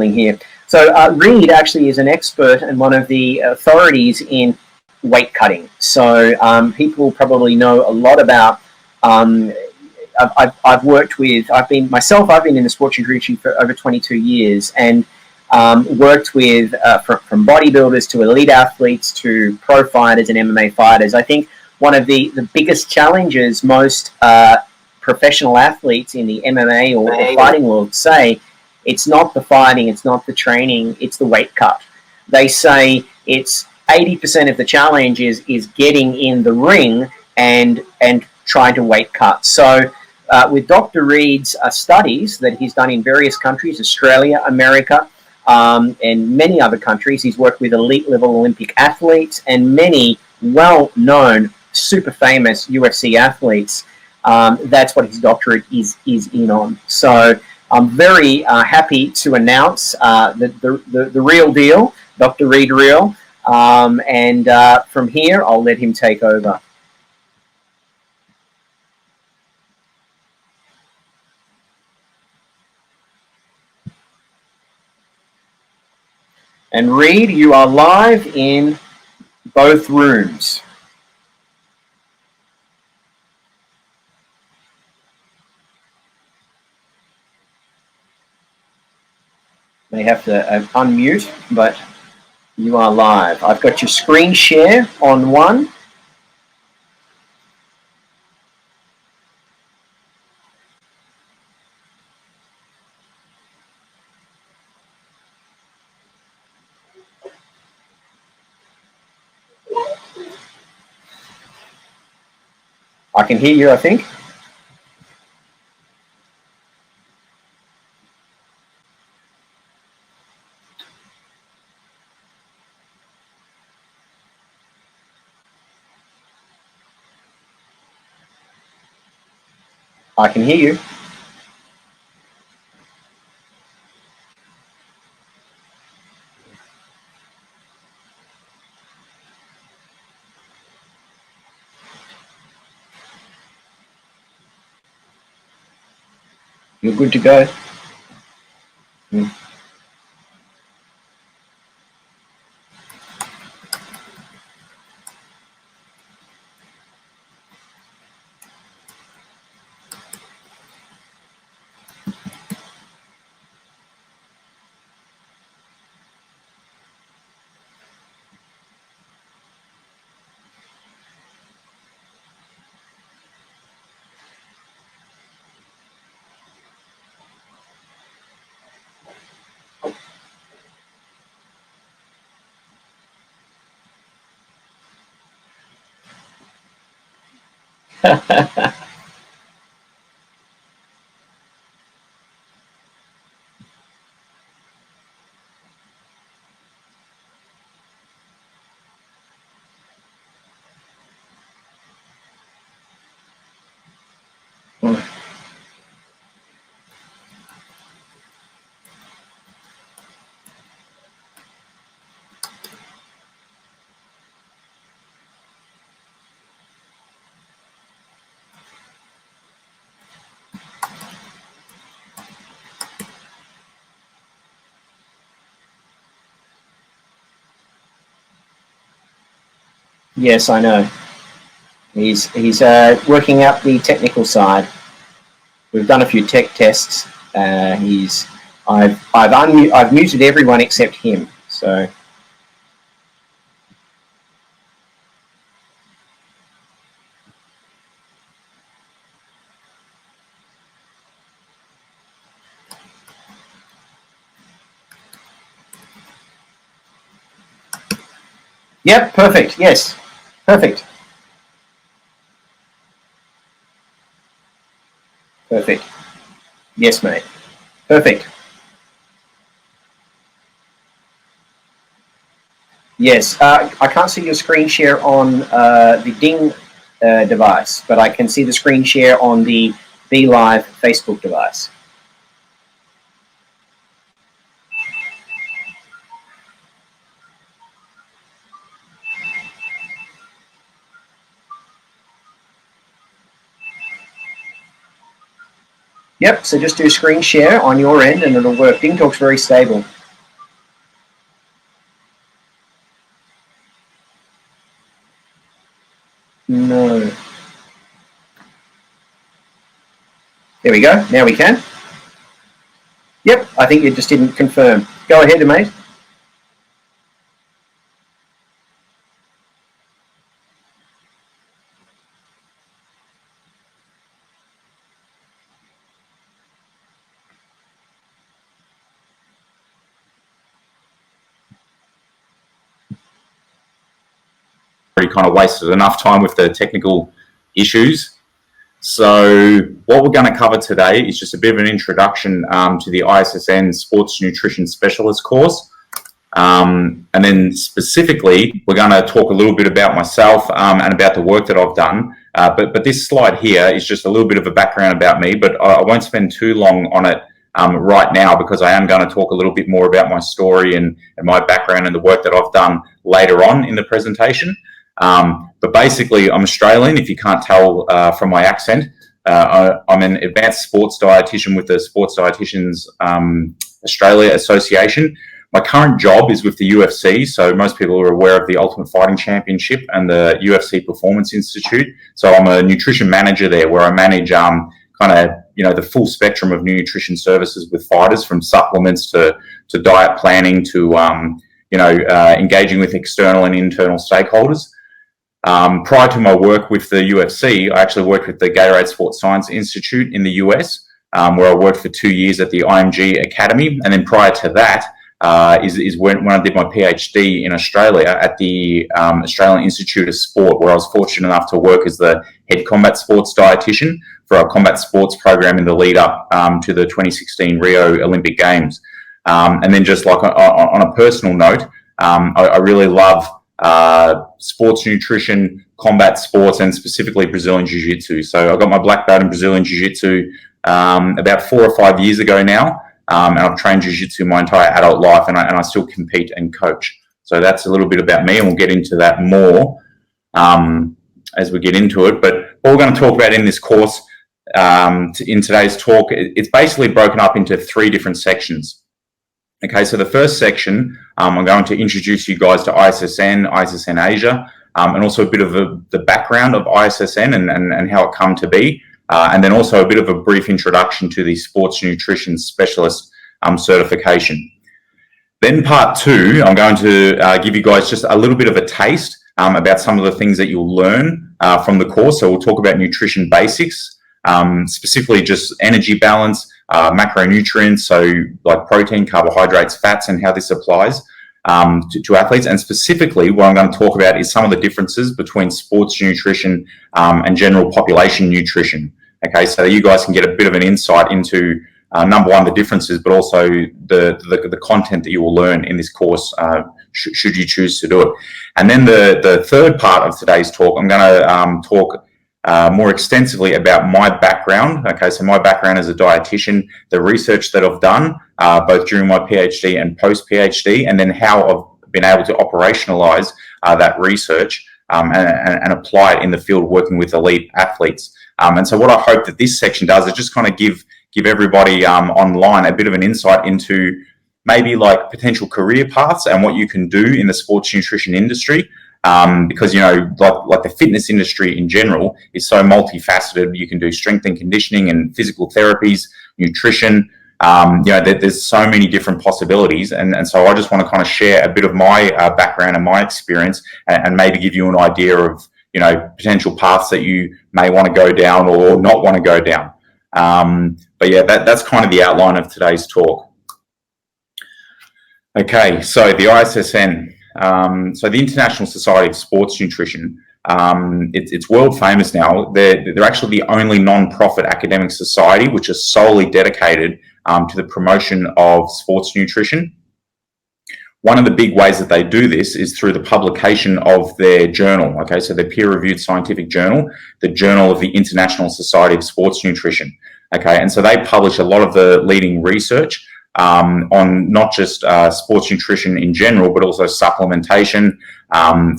here. So Reid actually is an expert and one of the authorities in weight cutting. So people probably know a lot about. I've worked with. I've been in the sports nutrition for over 22 years, and worked with from bodybuilders to elite athletes to pro fighters and MMA fighters. I think one of the biggest challenges most professional athletes in the MMA or fighting world say, it's not the fighting, it's not the training, it's the weight cut. They say it's 80% of the challenge is getting in the ring and trying to weight cut. So with Dr. Reid's studies that he's done in various countries, Australia, America, and many other countries, he's worked with elite level Olympic athletes and many well-known, super famous UFC athletes. That's what his doctorate is in on. So I'm very happy to announce the real deal, Dr. Reid Reale, and from here I'll let him take over. And Reid, you are live in both rooms. May have to unmute, but you are live. I've got your screen share on one. I can hear you, I think. I can hear you. You're good to go. Yes, I know. He's working out the technical side. We've done a few tech tests. I've muted everyone except him. So. Yep, perfect. Yes, perfect. Perfect. Yes, mate. Perfect. Yes, I can't see your screen share on the Ding device, but I can see the screen share on the BeLive Facebook device. Yep, so just do screen share on your end and it'll work. Ding Talk's very stable. No. There we go. Now we can. Yep, I think you just didn't confirm. Go ahead, mate. Kind of wasted enough time with the technical issues. So what we're going to cover today is just a bit of an introduction to the ISSN Sports Nutrition Specialist course. And then specifically, we're going to talk a little bit about myself and about the work that I've done. But this slide here is just a little bit of a background about me, but I won't spend too long on it right now, because I am going to talk a little bit more about my story and my background and the work that I've done later on in the presentation. But basically, I'm Australian, if you can't tell from my accent. I'm an advanced sports dietitian with the Sports Dietitians Australia Association. My current job is with the UFC, so most people are aware of the Ultimate Fighting Championship and the UFC Performance Institute. So I'm a nutrition manager there, where I manage kind of the full spectrum of nutrition services with fighters, from supplements to diet planning to engaging with external and internal stakeholders. Prior to my work with the UFC, I actually worked with the Gatorade Sports Science Institute in the US, where I worked for 2 years at the IMG Academy. And then prior to that is when I did my Ph.D. in Australia at the Australian Institute of Sport, where I was fortunate enough to work as the head combat sports dietitian for our combat sports program in the lead up to the 2016 Rio Olympic Games. And then just like on a personal note, I really love sports nutrition, combat sports, and specifically Brazilian Jiu-Jitsu. So I got my black belt in Brazilian Jiu-Jitsu about 4 or 5 years ago now, and I've trained Jiu-Jitsu my entire adult life, and I still compete and coach. So that's a little bit about me, and we'll get into that more as we get into it. But what we're going to talk about in this course, in today's talk, it's basically broken up into 3 different sections. Okay, so the first section, I'm going to introduce you guys to ISSN, ISSN Asia, and also a bit of the background of ISSN and how it come to be, and then also a bit of a brief introduction to the Sports Nutrition Specialist certification. Then part 2, I'm going to give you guys just a little bit of a taste about some of the things that you'll learn from the course. So we'll talk about nutrition basics, specifically just energy balance, macronutrients, so like protein, carbohydrates, fats, and how this applies to athletes. And specifically, what I'm going to talk about is some of the differences between sports nutrition and general population nutrition. Okay, so you guys can get a bit of an insight into number one, the differences, but also the content that you will learn in this course, should you choose to do it. And then the third part of today's talk, I'm going to talk more extensively about my background. Okay, so my background as a dietitian, the research that I've done, both during my PhD and post-PhD, and then how I've been able to operationalize that research and apply it in the field working with elite athletes. And so what I hope that this section does is just kind of give everybody online a bit of an insight into maybe like potential career paths and what you can do in the sports nutrition industry. Because, like the fitness industry in general is so multifaceted. You can do strength and conditioning and physical therapies, nutrition. There's so many different possibilities. And so I just want to kind of share a bit of my background and my experience and maybe give you an idea of, potential paths that you may want to go down or not want to go down. But yeah, that's kind of the outline of today's talk. Okay, so the ISSN. So the International Society of Sports Nutrition, it's world famous now. They're actually the only non-profit academic society which is solely dedicated to the promotion of sports nutrition. One of the big ways that they do this is through the publication of their journal. Okay, so their peer-reviewed scientific journal, the Journal of the International Society of Sports Nutrition. Okay, and so they publish a lot of the leading research on not just sports nutrition in general, but also supplementation,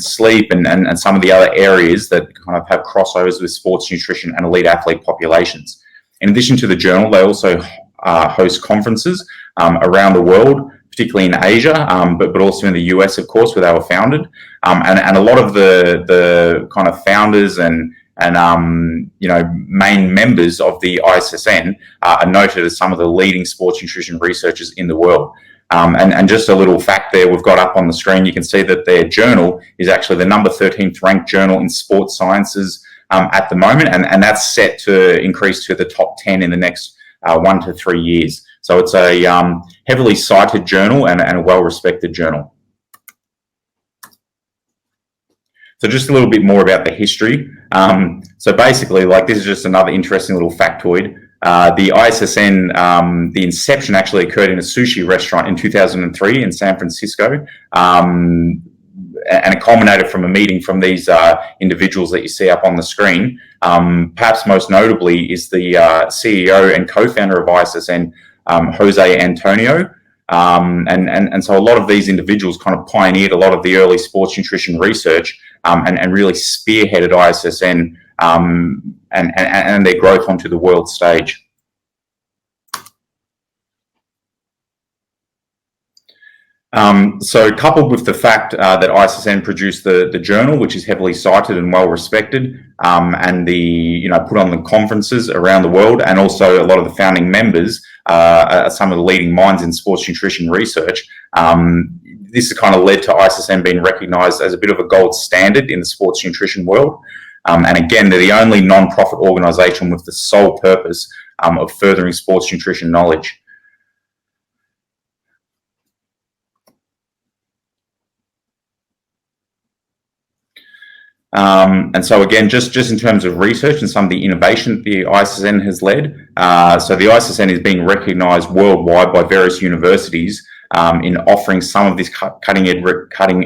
sleep, and some of the other areas that kind of have crossovers with sports nutrition and elite athlete populations. In addition to the journal, they also host conferences around the world, particularly in Asia, but also in the US, of course, where they were founded. And a lot of the kind of founders and main members of the ISSN are noted as some of the leading sports nutrition researchers in the world. And just a little fact there we've got up on the screen, you can see that their journal is actually the number 13th ranked journal in sports sciences at the moment, and that's set to increase to the top 10 in the next 1 to 3 years. So it's a heavily cited journal and a well-respected journal. So just a little bit more about the history. So basically, like, this is just another interesting little factoid. The ISSN, the inception actually occurred in a sushi restaurant in 2003 in San Francisco. And it culminated from a meeting from these individuals that you see up on the screen. Perhaps most notably is the CEO and co-founder of ISSN, Jose Antonio. And so a lot of these individuals kind of pioneered a lot of the early sports nutrition research and really spearheaded ISSN and their growth onto the world stage. So coupled with the fact that ISSN produced the journal, which is heavily cited and well respected, and the put on the conferences around the world, and also a lot of the founding members are some of the leading minds in sports nutrition research. This has kind of led to ISSN being recognised as a bit of a gold standard in the sports nutrition world. And again, they're the only non-profit organisation with the sole purpose of furthering sports nutrition knowledge. And so again, just in terms of research and some of the innovation that the ISSN has led, so the ISSN is being recognised worldwide by various universities in offering some of this cutting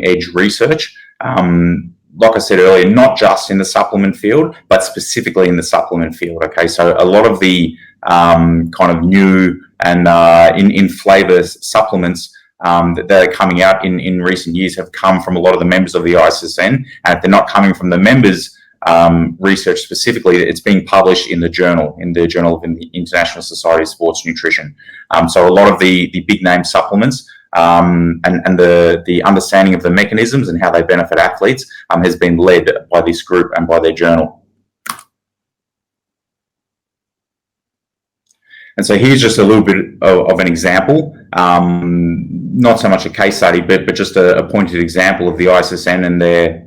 edge research. Like I said earlier, not just in the supplement field, but specifically in the supplement field. Okay, so a lot of the kind of new and in flavour supplements that are coming out in recent years have come from a lot of the members of the ISSN, and if they're not coming from the members' research specifically, it's being published in the Journal of the International Society of Sports Nutrition. So a lot of the big name supplements and the understanding of the mechanisms and how they benefit athletes has been led by this group and by their journal. And so here's just a little bit of an example, not so much a case study, but just a pointed example of the ISSN and their,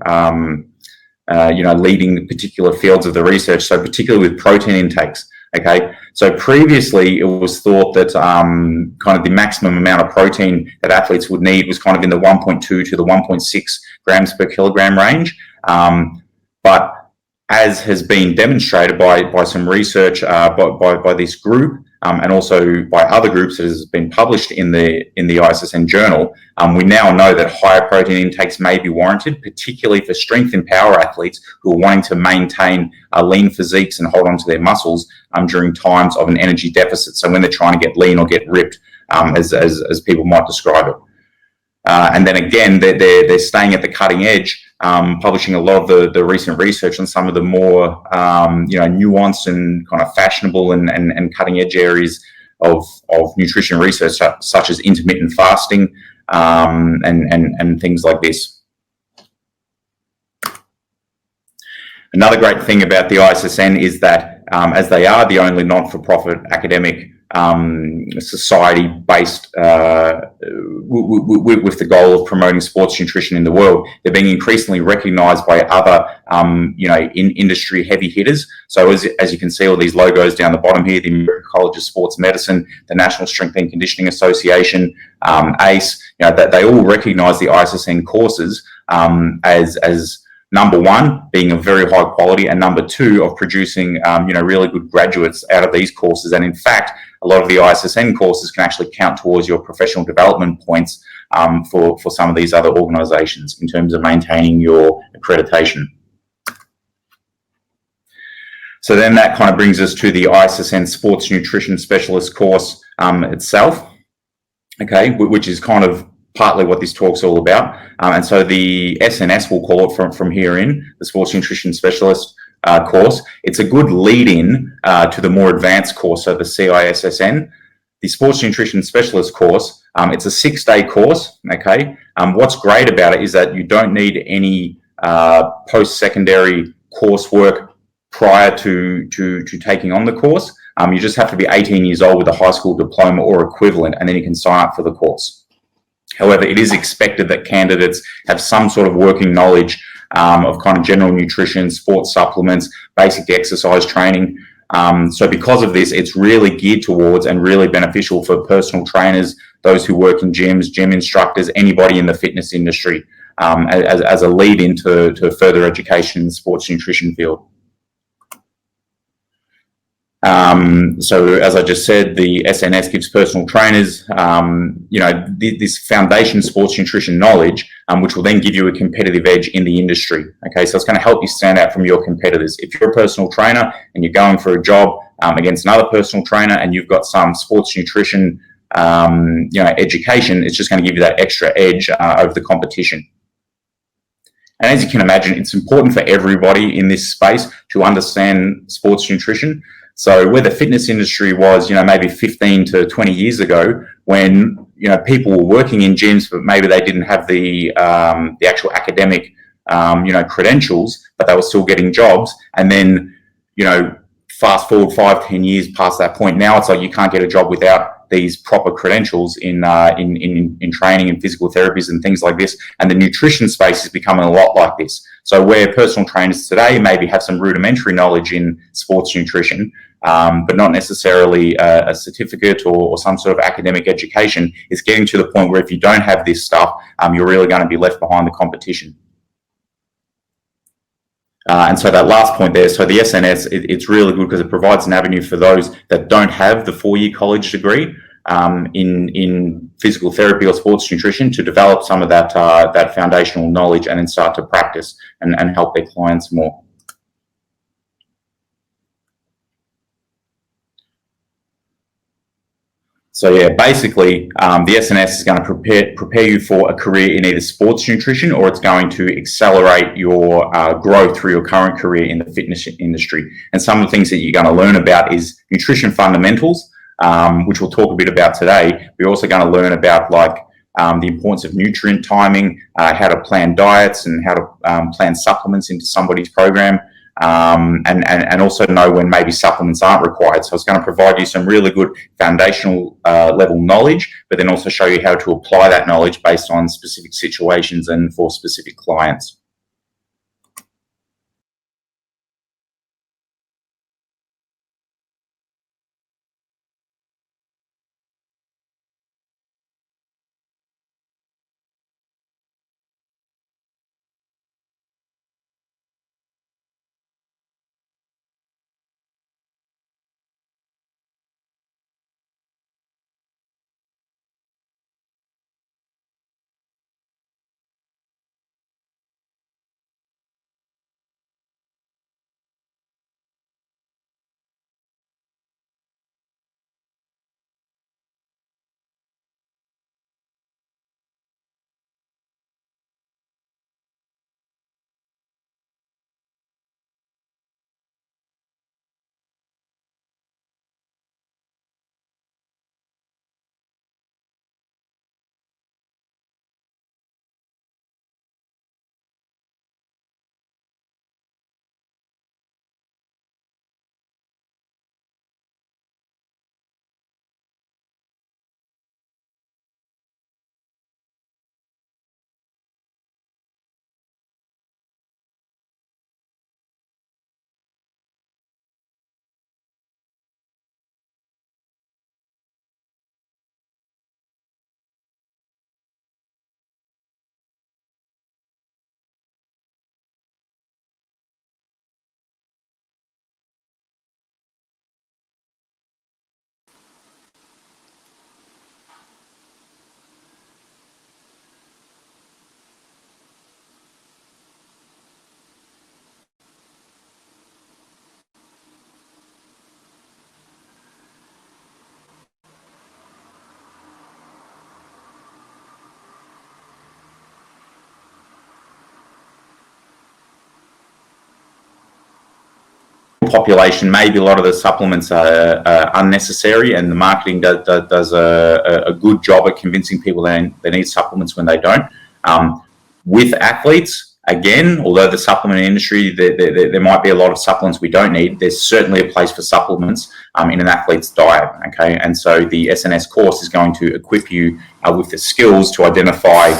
leading particular fields of the research. So particularly with protein intakes. Okay, so previously it was thought that kind of the maximum amount of protein that athletes would need was kind of in the 1.2 to the 1.6 grams per kilogram range, but as has been demonstrated by some research by this group and also by other groups that has been published in the ISSN journal, we now know that higher protein intakes may be warranted, particularly for strength and power athletes who are wanting to maintain lean physiques and hold on to their muscles during times of an energy deficit. So when they're trying to get lean or get ripped, as people might describe it. And then again, they're staying at the cutting edge, publishing a lot of the recent research on some of the more nuanced and kind of fashionable and cutting edge areas of nutrition research, such as intermittent fasting and things like this. Another great thing about the ISSN is that as they are the only non-for-profit academic society based with the goal of promoting sports nutrition in the world, they're being increasingly recognised by other industry heavy hitters. So as you can see, all these logos down the bottom here: the American College of Sports Medicine, the National Strength and Conditioning Association, ACE. That they all recognise the ISSN courses as number one, being of very high quality, and number two, of producing really good graduates out of these courses. And in fact, a lot of the ISSN courses can actually count towards your professional development points for some of these other organisations in terms of maintaining your accreditation. So then that kind of brings us to the ISSN Sports Nutrition Specialist course itself, okay, which is kind of partly what this talk's all about. And so the SNS, we'll call it from here in, the Sports Nutrition Specialist, course. It's a good lead-in to the more advanced course, so the CISSN. The Sports Nutrition Specialist course, it's a 6-day course, okay? What's great about it is that you don't need any post-secondary coursework prior to taking on the course. You just have to be 18 years old with a high school diploma or equivalent, and then you can sign up for the course. However, it is expected that candidates have some sort of working knowledge of kind of general nutrition, sports supplements, basic exercise training. So because of this, it's really geared towards and really beneficial for personal trainers, those who work in gyms, gym instructors, anybody in the fitness industry, as a lead into further education in the sports nutrition field. So as I just said, the SNS gives personal trainers, this foundation sports nutrition knowledge, which will then give you a competitive edge in the industry. Okay, so it's going to help you stand out from your competitors. If you're a personal trainer and you're going for a job against another personal trainer and you've got some sports nutrition, education, it's just going to give you that extra edge over the competition. And as you can imagine, it's important for everybody in this space to understand sports nutrition. So where the fitness industry was, maybe 15 to 20 years ago, when, people were working in gyms, but maybe they didn't have the actual academic, credentials, but they were still getting jobs. And then, fast forward 5-10 years past that point, now it's like you can't get a job without these proper credentials in training and physical therapies and things like this. And the nutrition space is becoming a lot like this. So where personal trainers today maybe have some rudimentary knowledge in sports nutrition, but not necessarily a certificate or some sort of academic education, is getting to the point where if you don't have this stuff, you're really going to be left behind the competition. And so that last point there, so the SNS, it's really good because it provides an avenue for those that don't have the 4-year college degree in physical therapy or sports nutrition to develop some of that foundational knowledge and then start to practice and help their clients more. So yeah, basically, the SNS is going to prepare you for a career in either sports nutrition, or it's going to accelerate your growth through your current career in the fitness industry. And some of the things that you're going to learn about is nutrition fundamentals, which we'll talk a bit about today. We're also going to learn about the importance of nutrient timing, how to plan diets, and how to plan supplements into somebody's program. And also know when maybe supplements aren't required. So it's going to provide you some really good foundational level knowledge, but then also show you how to apply that knowledge based on specific situations and for specific clients. population, maybe a lot of the supplements are unnecessary, and the marketing does a good job at convincing people they need supplements when they don't. With athletes, again, although the supplement industry, there might be a lot of supplements we don't need, there's certainly a place for supplements in an athlete's diet, okay? And so the SNS course is going to equip you with the skills to identify,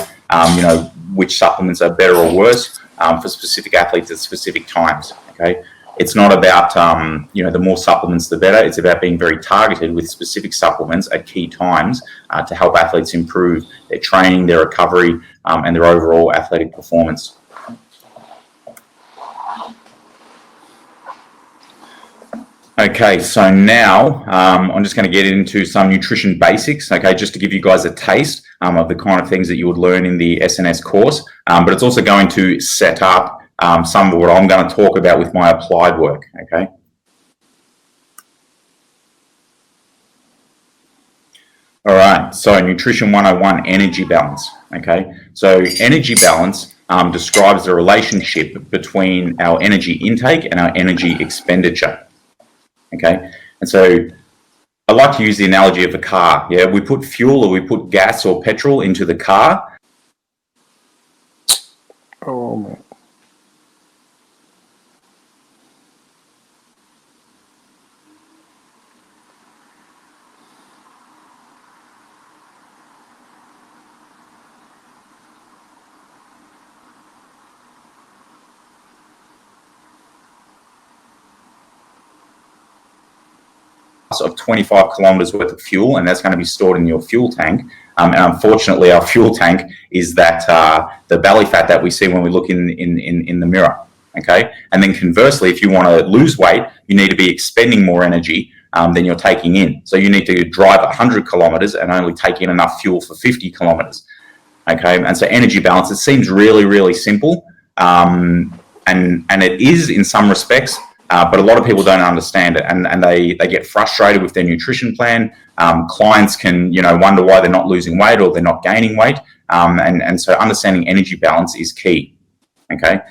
which supplements are better or worse for specific athletes at specific times, okay? It's not about, the more supplements, the better. It's about being very targeted with specific supplements at key times to help athletes improve their training, their recovery, and their overall athletic performance. Okay, so now I'm just going to get into some nutrition basics, okay, just to give you guys a taste of the kind of things that you would learn in the SNS course, but it's also going to set up some of what I'm going to talk about with my applied work, okay? All right, so Nutrition 101, energy balance, okay? So energy balance describes the relationship between our energy intake and our energy expenditure, okay? And so I like to use the analogy of a car, yeah? We put fuel or we put gas or petrol into the car. Oh, man. Of 25 kilometers worth of fuel, and that's going to be stored in your fuel tank. And unfortunately, our fuel tank is that the belly fat that we see when we look in the mirror. Okay, and then conversely, if you want to lose weight, you need to be expending more energy than you're taking in. So you need to drive 100 kilometers and only take in enough fuel for 50 kilometers. Okay, and so energy balance, it seems really, really simple, and it is in some respects. But a lot of people don't understand it, and they get frustrated with their nutrition plan. Clients can, wonder why they're not losing weight or they're not gaining weight. And so understanding energy balance is key. Okay.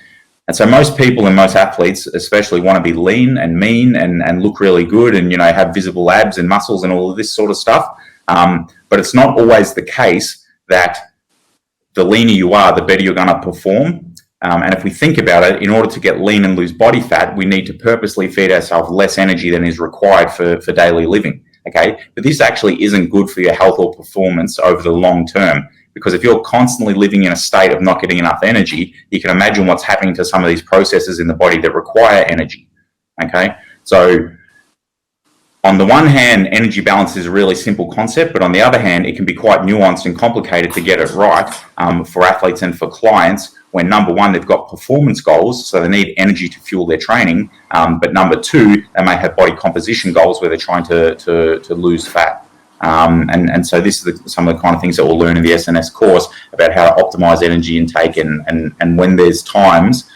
And so most people and most athletes especially want to be lean and mean and look really good and, have visible abs and muscles and all of this sort of stuff. But it's not always the case that the leaner you are, the better you're going to perform. And if we think about it, in order to get lean and lose body fat, we need to purposely feed ourselves less energy than is required for daily living, okay? But this actually isn't good for your health or performance over the long term, because if you're constantly living in a state of not getting enough energy, you can imagine what's happening to some of these processes in the body that require energy, okay? So on the one hand, energy balance is a really simple concept, but on the other hand, it can be quite nuanced and complicated to get it right for athletes and for clients, when number one, they've got performance goals, so they need energy to fuel their training, but number two, they may have body composition goals where they're trying to lose fat. And so this is some of the kind of things that we'll learn in the SNS course about how to optimize energy intake and when there's times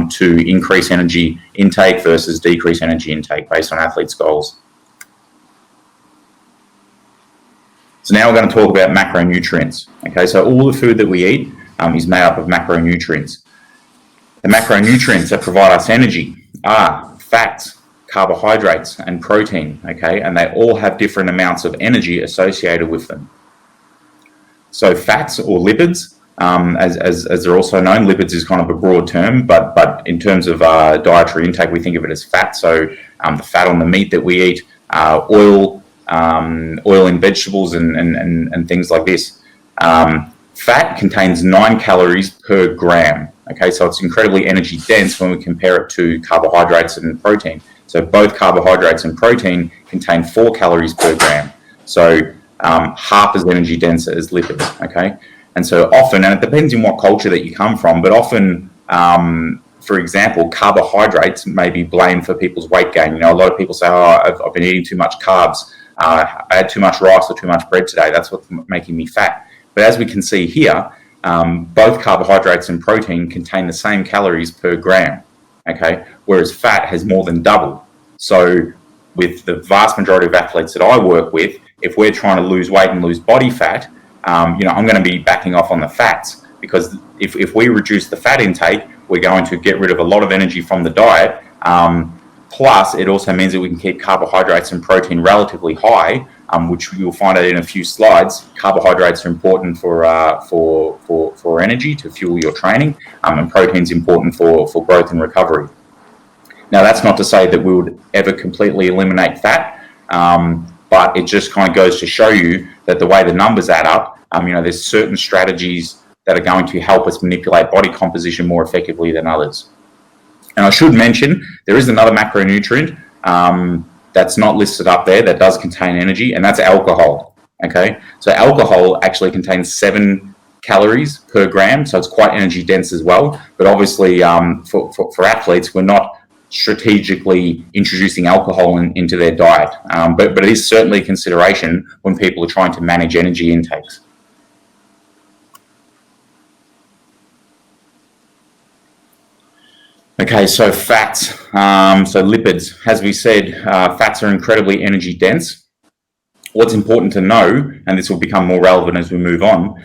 to increase energy intake versus decrease energy intake based on athletes' goals. So now we're going to talk about macronutrients. Okay, so all the food that we eat is made up of macronutrients. The macronutrients that provide us energy are fats, carbohydrates, and protein, okay? And they all have different amounts of energy associated with them. So fats or lipids, as they're also known, lipids is kind of a broad term, but in terms of dietary intake, we think of it as fat. So the fat on the meat that we eat, oil in vegetables and things like this. Fat contains 9 calories per gram. Okay, so it's incredibly energy dense when we compare it to carbohydrates and protein. So both carbohydrates and protein contain 4 calories per gram. So half as energy dense as lipids. Okay, and so often, and it depends on what culture that you come from, but often, for example, carbohydrates may be blamed for people's weight gain. A lot of people say, "Oh, I've been eating too much carbs. I had too much rice or too much bread today. That's what's making me fat." But as we can see here, both carbohydrates and protein contain the same calories per gram, okay? Whereas fat has more than double. So with the vast majority of athletes that I work with, if we're trying to lose weight and lose body fat, I'm going to be backing off on the fats, because if we reduce the fat intake, we're going to get rid of a lot of energy from the diet Plus, it also means that we can keep carbohydrates and protein relatively high, which you'll find out in a few slides. Carbohydrates are important for energy to fuel your training, and protein's important for growth and recovery. Now, that's not to say that we would ever completely eliminate fat, but it just kind of goes to show you that the way the numbers add up, there's certain strategies that are going to help us manipulate body composition more effectively than others. And I should mention, there is another macronutrient that's not listed up there that does contain energy, and that's alcohol. Okay, so alcohol actually contains 7 calories per gram, so it's quite energy dense as well. But obviously, for athletes, we're not strategically introducing alcohol into their diet, but it is certainly a consideration when people are trying to manage energy intakes. Okay, so fats, so lipids. As we said, fats are incredibly energy dense. What's important to know, and this will become more relevant as we move on,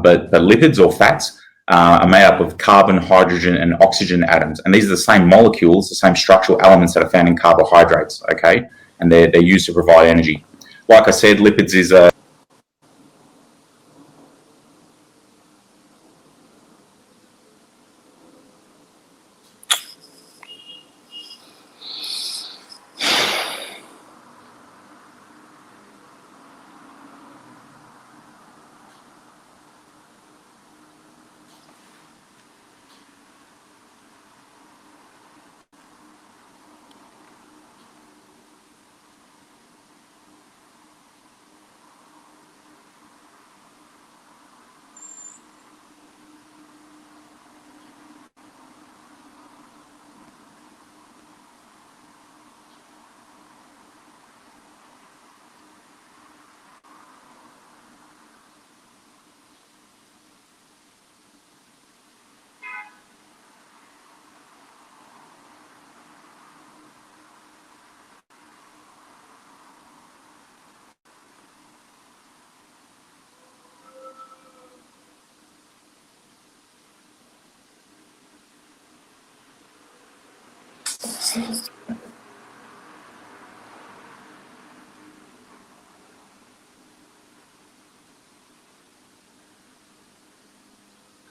but lipids or fats are made up of carbon, hydrogen, and oxygen atoms. And these are the same molecules, the same structural elements that are found in carbohydrates, okay? And they're used to provide energy. Like I said, lipids is a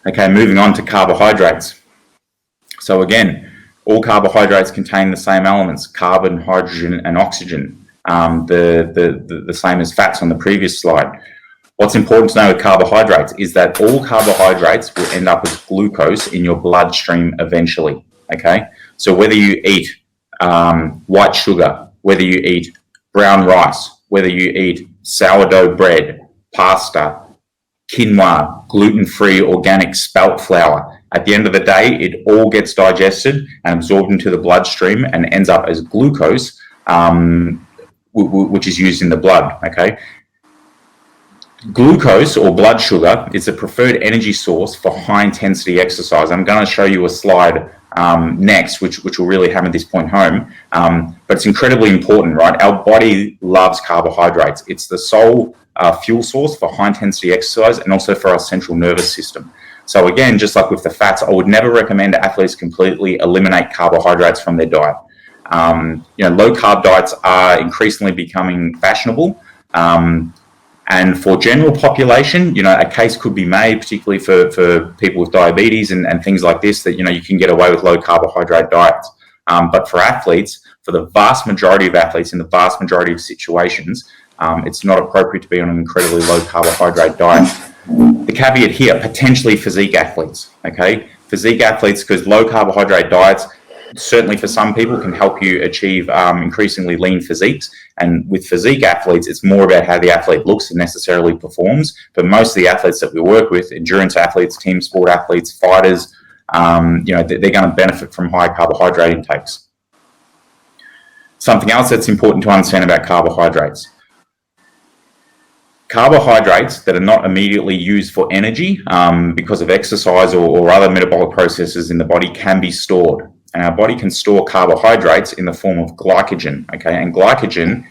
Okay, moving on to carbohydrates. So again, all carbohydrates contain the same elements, carbon, hydrogen, and oxygen, the same as fats on the previous slide. What's important to know with carbohydrates is that all carbohydrates will end up as glucose in your bloodstream eventually, okay? So whether you eat white sugar, whether you eat brown rice, whether you eat sourdough bread, pasta, quinoa, gluten-free organic spelt flour, at the end of the day, it all gets digested and absorbed into the bloodstream and ends up as glucose, which is used in the blood, okay? Glucose or blood sugar is the preferred energy source for high-intensity exercise. I'm going to show you a slide next, which will really hammer this point home, but it's incredibly important, right? Our body loves carbohydrates. It's the sole fuel source for high-intensity exercise and also for our central nervous system. So again, just like with the fats, I would never recommend athletes completely eliminate carbohydrates from their diet. Low-carb diets are increasingly becoming fashionable. And for general population, a case could be made, particularly for people with diabetes and things like this, that, you can get away with low carbohydrate diets. But for athletes, for the vast majority of athletes in the vast majority of situations, it's not appropriate to be on an incredibly low carbohydrate diet. The caveat here, potentially physique athletes, okay? Physique athletes, because low carbohydrate diets, certainly for some people, can help you achieve increasingly lean physiques. And with physique athletes, it's more about how the athlete looks and necessarily performs. But most of the athletes that we work with, endurance athletes, team sport athletes, fighters, they're going to benefit from high carbohydrate intakes. Something else that's important to understand about carbohydrates. Carbohydrates that are not immediately used for energy because of exercise or other metabolic processes in the body can be stored. And our body can store carbohydrates in the form of glycogen, okay? And glycogen,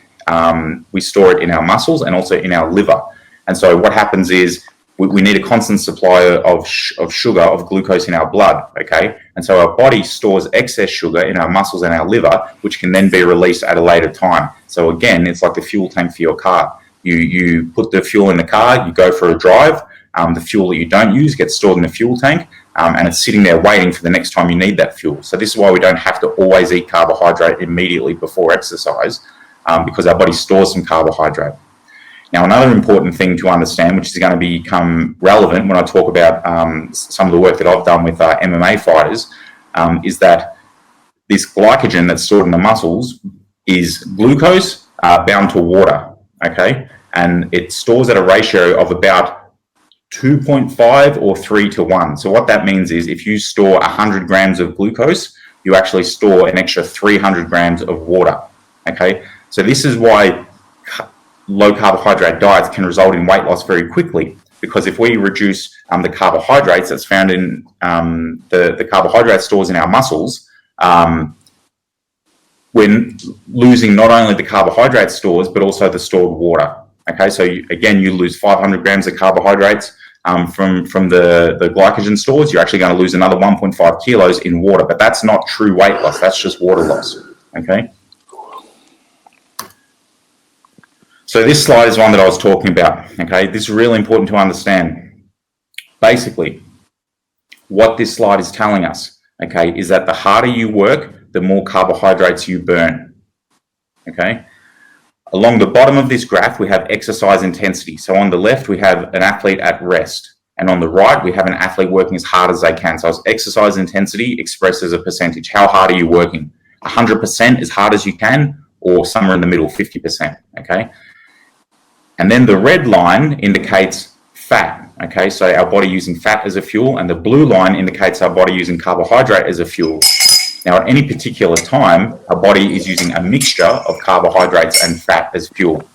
we store it in our muscles and also in our liver. And so what happens is we need a constant supply of sugar, of glucose in our blood, okay? And so our body stores excess sugar in our muscles and our liver, which can then be released at a later time. So again, it's like the fuel tank for your car. You put the fuel in the car, you go for a drive, the fuel that you don't use gets stored in the fuel tank, and it's sitting there waiting for the next time you need that fuel. So this is why we don't have to always eat carbohydrate immediately before exercise, because our body stores some carbohydrate. Now, another important thing to understand, which is going to become relevant when I talk about some of the work that I've done with MMA fighters, is that this glycogen that's stored in the muscles is glucose bound to water, okay? And it stores at a ratio of about 2.5 or 3 to 1. So what that means is if you store 100 grams of glucose, you actually store an extra 300 grams of water, okay? So this is why low carbohydrate diets can result in weight loss very quickly, because if we reduce the carbohydrates that's found in the carbohydrate stores in our muscles, we're losing not only the carbohydrate stores but also the stored water. Okay, so you lose 500 grams of carbohydrates from the glycogen stores. You're actually going to lose another 1.5 kilos in water, but that's not true weight loss. That's just water loss. Okay. So this slide is one that I was talking about. Okay, this is really important to understand. Basically, what this slide is telling us, okay, is that the harder you work, the more carbohydrates you burn. Okay. Along the bottom of this graph, we have exercise intensity. So on the left, we have an athlete at rest. And on the right, we have an athlete working as hard as they can. So it's exercise intensity expressed as a percentage. How hard are you working? 100% as hard as you can, or somewhere in the middle, 50%, okay? And then the red line indicates fat, okay? So our body using fat as a fuel, and the blue line indicates our body using carbohydrate as a fuel. Now, at any particular time, our body is using a mixture of carbohydrates and fat as fuel.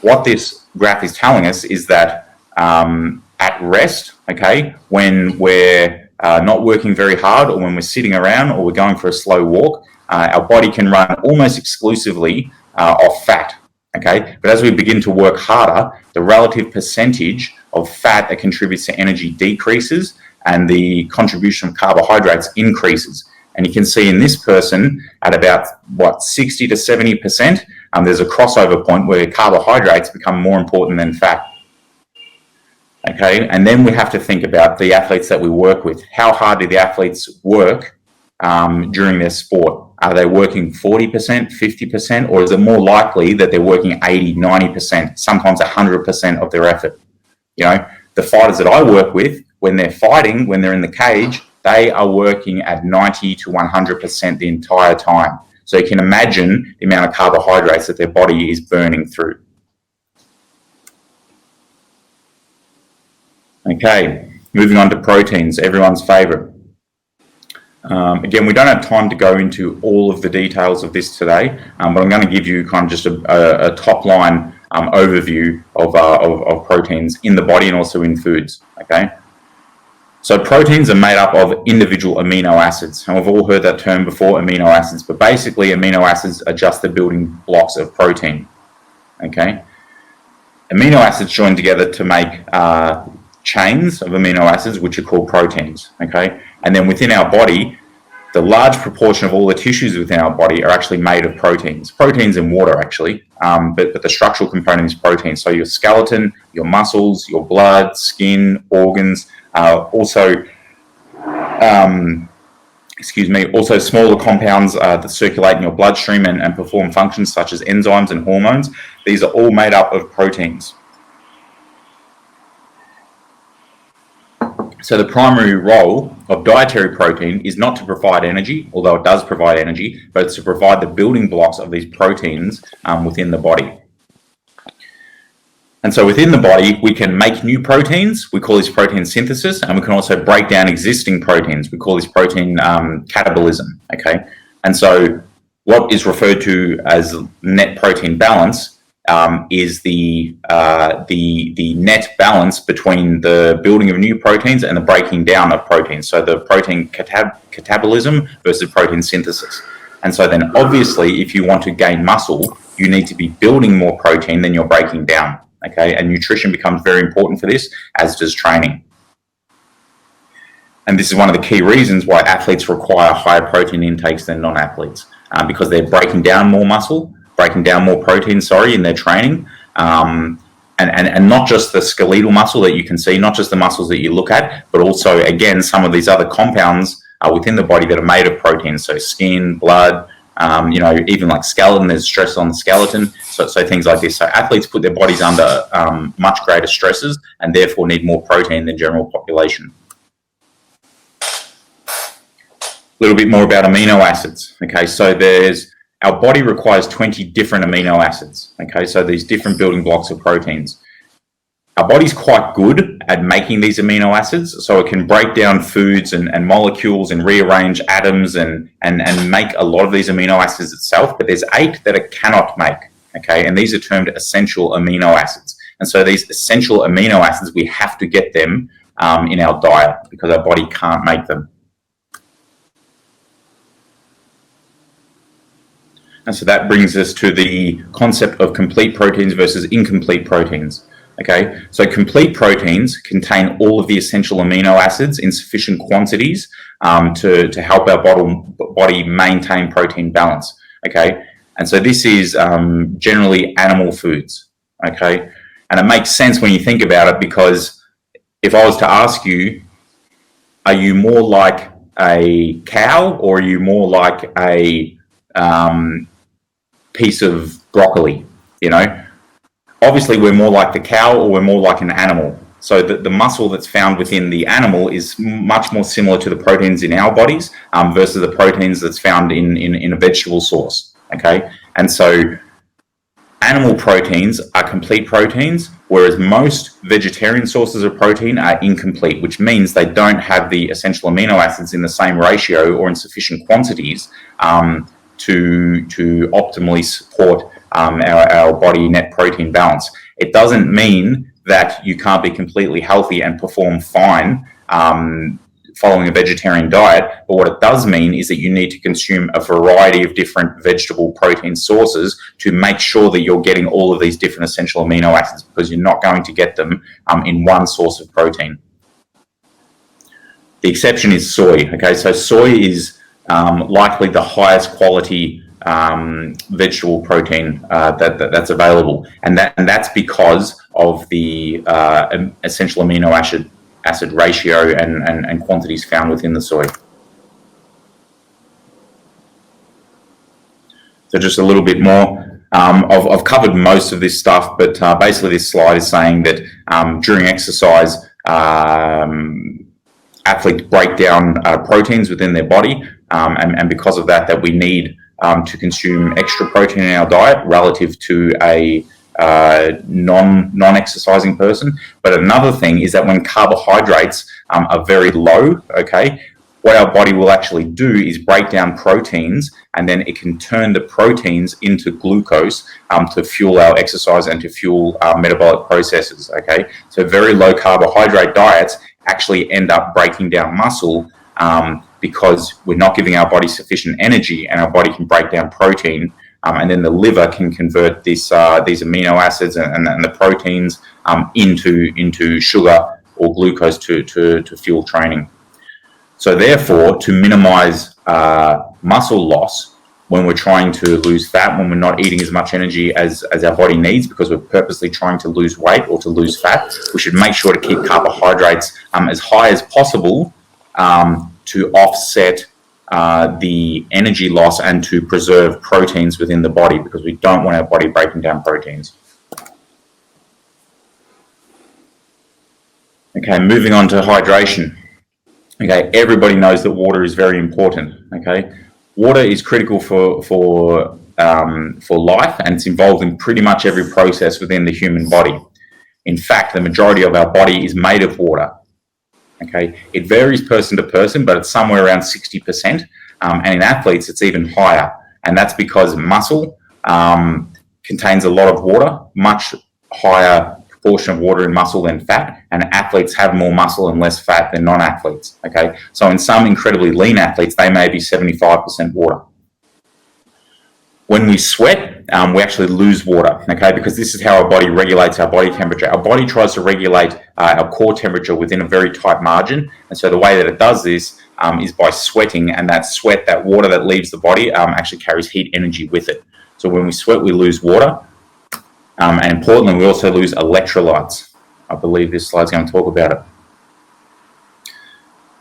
What this graph is telling us is that at rest, okay, when we're not working very hard, or when we're sitting around, or we're going for a slow walk, our body can run almost exclusively off fat, okay? But as we begin to work harder, the relative percentage of fat that contributes to energy decreases, and the contribution of carbohydrates increases. And you can see in this person at about, 60 to 70%, there's a crossover point where carbohydrates become more important than fat. Okay, and then we have to think about the athletes that we work with. How hard do the athletes work during their sport? Are they working 40%, 50%, or is it more likely that they're working 80, 90%, sometimes 100% of their effort? You know, the fighters that I work with, when they're fighting, when they're in the cage, they are working at 90 to 100% the entire time. So you can imagine the amount of carbohydrates that their body is burning through. Okay, moving on to proteins, everyone's favorite. Again, we don't have time to go into all of the details of this today, but I'm going to give you kind of just a top line overview of proteins in the body and also in foods, okay? So proteins are made up of individual amino acids, and we've all heard that term before, amino acids, but basically amino acids are just the building blocks of protein, okay? Amino acids join together to make chains of amino acids, which are called proteins, okay? And then within our body, the large proportion of all the tissues within our body are actually made of proteins. Proteins and water, actually, but the structural component is protein. So your skeleton, your muscles, your blood, skin, organs, also smaller compounds that circulate in your bloodstream and perform functions such as enzymes and hormones. These are all made up of proteins. So the primary role of dietary protein is not to provide energy, although it does provide energy, but it's to provide the building blocks of these proteins within the body. And so within the body, we can make new proteins. We call this protein synthesis, and we can also break down existing proteins. We call this protein catabolism, okay? And so what is referred to as net protein balance is the net balance between the building of new proteins and the breaking down of proteins. So the protein catabolism versus protein synthesis. And so then obviously, if you want to gain muscle, you need to be building more protein than you're breaking down. Okay, and nutrition becomes very important for this, as does training. And this is one of the key reasons why athletes require higher protein intakes than non-athletes, because they're breaking down more muscle, breaking down more protein, in their training. And not just the skeletal muscle that you can see, not just the muscles that you look at, but also, again, some of these other compounds within the body that are made of protein. So skin, blood, even like skeleton, there's stress on the skeleton. So things like this. So athletes put their bodies under much greater stresses and therefore need more protein than general population. A little bit more about amino acids. Okay, so our body requires 20 different amino acids. Okay, so these different building blocks of proteins. Our body's quite good at making these amino acids, so it can break down foods and molecules and rearrange atoms and make a lot of these amino acids itself, but there's 8 that it cannot make. Okay, and these are termed essential amino acids. And so these essential amino acids, we have to get them in our diet because our body can't make them. And so that brings us to the concept of complete proteins versus incomplete proteins. Okay, so complete proteins contain all of the essential amino acids in sufficient quantities to help our body maintain protein balance. Okay, and so this is generally animal foods. Okay, and it makes sense when you think about it, because if I was to ask you, are you more like a cow or are you more like a piece of broccoli? Obviously we're more like the cow or we're more like an animal. So the muscle that's found within the animal is much more similar to the proteins in our bodies versus the proteins that's found in a vegetable source. Okay, and so animal proteins are complete proteins, whereas most vegetarian sources of protein are incomplete, which means they don't have the essential amino acids in the same ratio or in sufficient quantities to optimally support our body net protein balance. It doesn't mean that you can't be completely healthy and perform fine following a vegetarian diet, but what it does mean is that you need to consume a variety of different vegetable protein sources to make sure that you're getting all of these different essential amino acids, because you're not going to get them in one source of protein. The exception is soy. Okay, so soy is likely the highest quality vegetable protein that's available, and that's because of the essential amino acid ratio and quantities found within the soy. So just a little bit more. I've covered most of this stuff, but basically this slide is saying that during exercise, athletes break down proteins within their body, and because of that we need to consume extra protein in our diet relative to a non-exercising person. But another thing is that when carbohydrates are very low, okay, what our body will actually do is break down proteins, and then it can turn the proteins into glucose to fuel our exercise and to fuel our metabolic processes. Okay, so very low carbohydrate diets actually end up breaking down muscle because we're not giving our body sufficient energy, and our body can break down protein, and then the liver can convert these amino acids and the proteins into sugar or glucose to fuel training. So therefore, to minimize muscle loss when we're trying to lose fat, when we're not eating as much energy as our body needs because we're purposely trying to lose weight or to lose fat, we should make sure to keep carbohydrates as high as possible to offset the energy loss and to preserve proteins within the body, because we don't want our body breaking down proteins. Okay, moving on to hydration. Okay, everybody knows that water is very important. Okay, water is critical for life, and it's involved in pretty much every process within the human body. In fact, the majority of our body is made of water. Okay, it varies person to person, but it's somewhere around 60%, and in athletes it's even higher, and that's because muscle contains a lot of water, much higher proportion of water in muscle than fat, and athletes have more muscle and less fat than non-athletes. Okay, so in some incredibly lean athletes, they may be 75% water. When we sweat, we actually lose water, okay, because this is how our body regulates our body temperature. Our body tries to regulate our core temperature within a very tight margin, and so the way that it does this is by sweating, and that sweat, that water that leaves the body, actually carries heat energy with it. So when we sweat, we lose water, and importantly, we also lose electrolytes. I believe this slide's going to talk about it.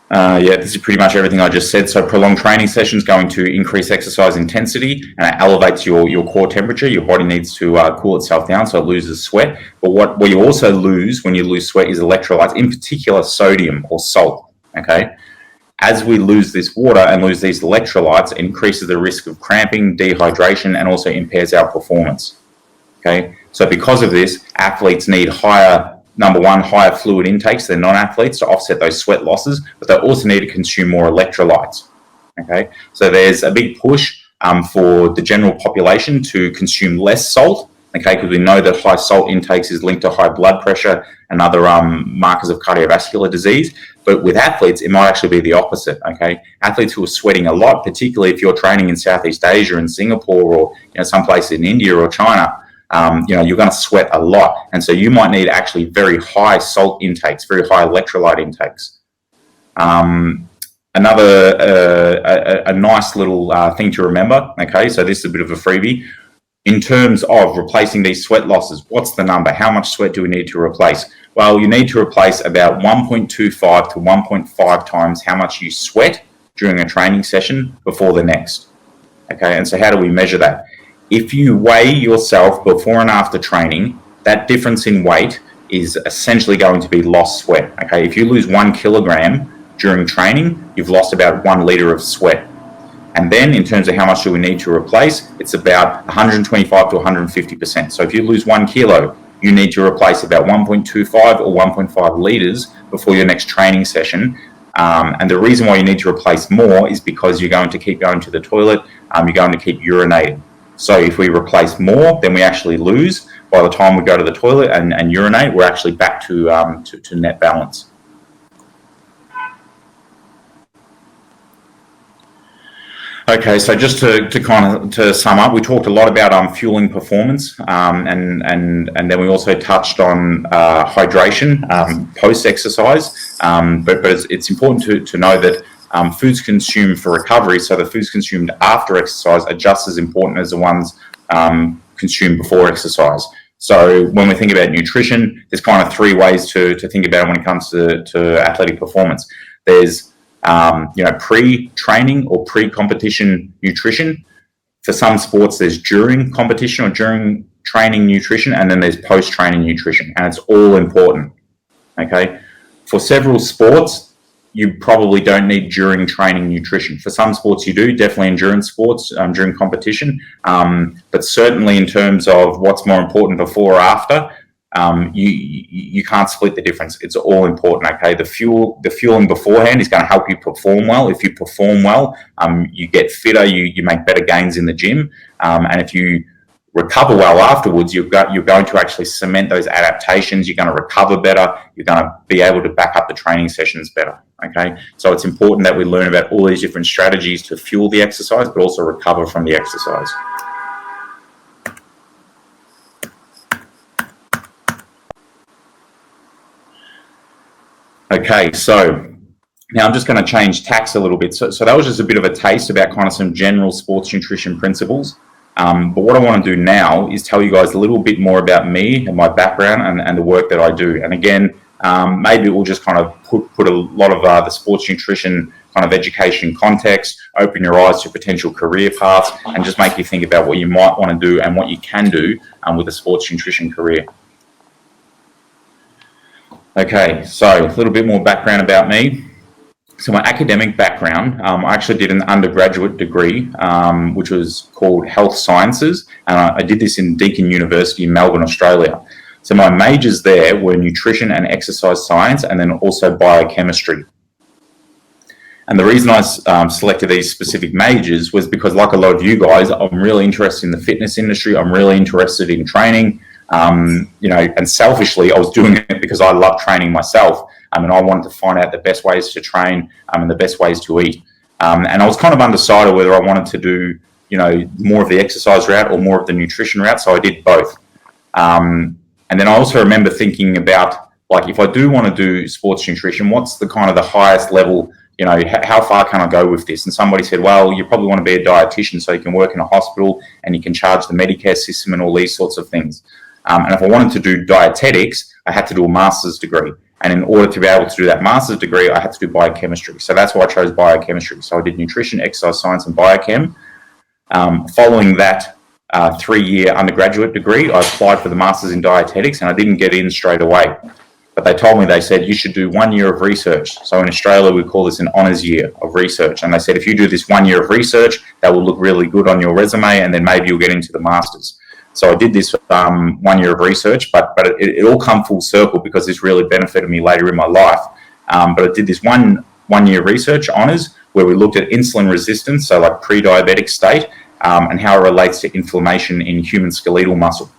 Yeah, this is pretty much everything I just said. So prolonged training sessions going to increase exercise intensity, and it elevates your core temperature. Your body needs to cool itself down, so it loses sweat. But what you also lose when you lose sweat is electrolytes, in particular sodium or salt, okay? As we lose this water and lose these electrolytes, it increases the risk of cramping, dehydration, and also impairs our performance, okay? So because of this, athletes need higher fluid intakes than non-athletes to offset those sweat losses, but they also need to consume more electrolytes, okay? So there's a big push for the general population to consume less salt, okay, because we know that high salt intakes is linked to high blood pressure and other markers of cardiovascular disease. But with athletes, it might actually be the opposite, okay? Athletes who are sweating a lot, particularly if you're training in Southeast Asia and Singapore, or some place in India or China, you're going to sweat a lot, and so you might need actually very high salt intakes, very high electrolyte intakes. Another a nice little thing to remember, okay, so this is a bit of a freebie. In terms of replacing these sweat losses, what's the number? How much sweat do we need to replace? Well, you need to replace about 1.25 to 1.5 times how much you sweat during a training session before the next, okay, and so how do we measure that? If you weigh yourself before and after training, that difference in weight is essentially going to be lost sweat, okay? If you lose 1 kilogram during training, you've lost about 1 liter of sweat. And then in terms of how much do we need to replace, it's about 125 to 150%. So if you lose 1 kilo, you need to replace about 1.25 or 1.5 liters before your next training session. And the reason why you need to replace more is because you're going to keep going to the toilet, you're going to keep urinating. So if we replace more, then we actually lose. By the time we go to the toilet and urinate, we're actually back to net balance. Okay, so just to sum up, we talked a lot about fueling performance, and then we also touched on hydration post-exercise. But it's important to know that foods consumed for recovery, so the foods consumed after exercise, are just as important as the ones consumed before exercise. So when we think about nutrition, there's kind of 3 ways to think about it when it comes to athletic performance. There's pre-training or pre-competition nutrition. For some sports, there's during competition or during training nutrition, and then there's post-training nutrition, and it's all important, okay? For several sports, you probably don't need during training nutrition. For some sports you do, definitely endurance sports during competition, but certainly in terms of what's more important before or after, you can't split the difference. It's all important, okay? The fueling beforehand is going to help you perform well. If you perform well, you get fitter, you make better gains in the gym, and if you recover well afterwards, you're going to actually cement those adaptations. You're going to recover better. You're going to be able to back up the training sessions better, okay? So it's important that we learn about all these different strategies to fuel the exercise, but also recover from the exercise. Okay, so now I'm just going to change tacks a little bit. So that was just a bit of a taste about kind of some general sports nutrition principles. But what I want to do now is tell you guys a little bit more about me and my background and the work that I do. And again, maybe we'll just kind of put a lot of the sports nutrition kind of education in context, open your eyes to potential career paths, and just make you think about what you might want to do and what you can do with a sports nutrition career. Okay, so a little bit more background about me. So my academic background, I actually did an undergraduate degree, which was called Health Sciences, and I did this in Deakin University in Melbourne, Australia. So my majors there were nutrition and exercise science, and then also biochemistry. And the reason I selected these specific majors was because, like a lot of you guys, I'm really interested in the fitness industry. I'm really interested in training, and selfishly, I was doing it because I love training myself. And I wanted to find out the best ways to train and the best ways to eat. And I was kind of undecided whether I wanted to do more of the exercise route or more of the nutrition route. So I did both. And then I also remember thinking about, like, if I do want to do sports nutrition, what's the kind of the highest level, how far can I go with this? And somebody said, well, you probably want to be a dietitian so you can work in a hospital and you can charge the Medicare system and all these sorts of things. And if I wanted to do dietetics, I had to do a master's degree. And in order to be able to do that master's degree, I had to do biochemistry. So that's why I chose biochemistry. So I did nutrition, exercise science, and biochem. Following that 3-year undergraduate degree, I applied for the master's in dietetics, and I didn't get in straight away. But they said, you should do 1 year of research. So in Australia, we call this an honours year of research. And they said, if you do this 1 year of research, that will look really good on your resume, and then maybe you'll get into the master's. So I did this 1 year of research, but it all come full circle because this really benefited me later in my life. But I did this one year research honours where we looked at insulin resistance, so like pre-diabetic state, and how it relates to inflammation in human skeletal muscle.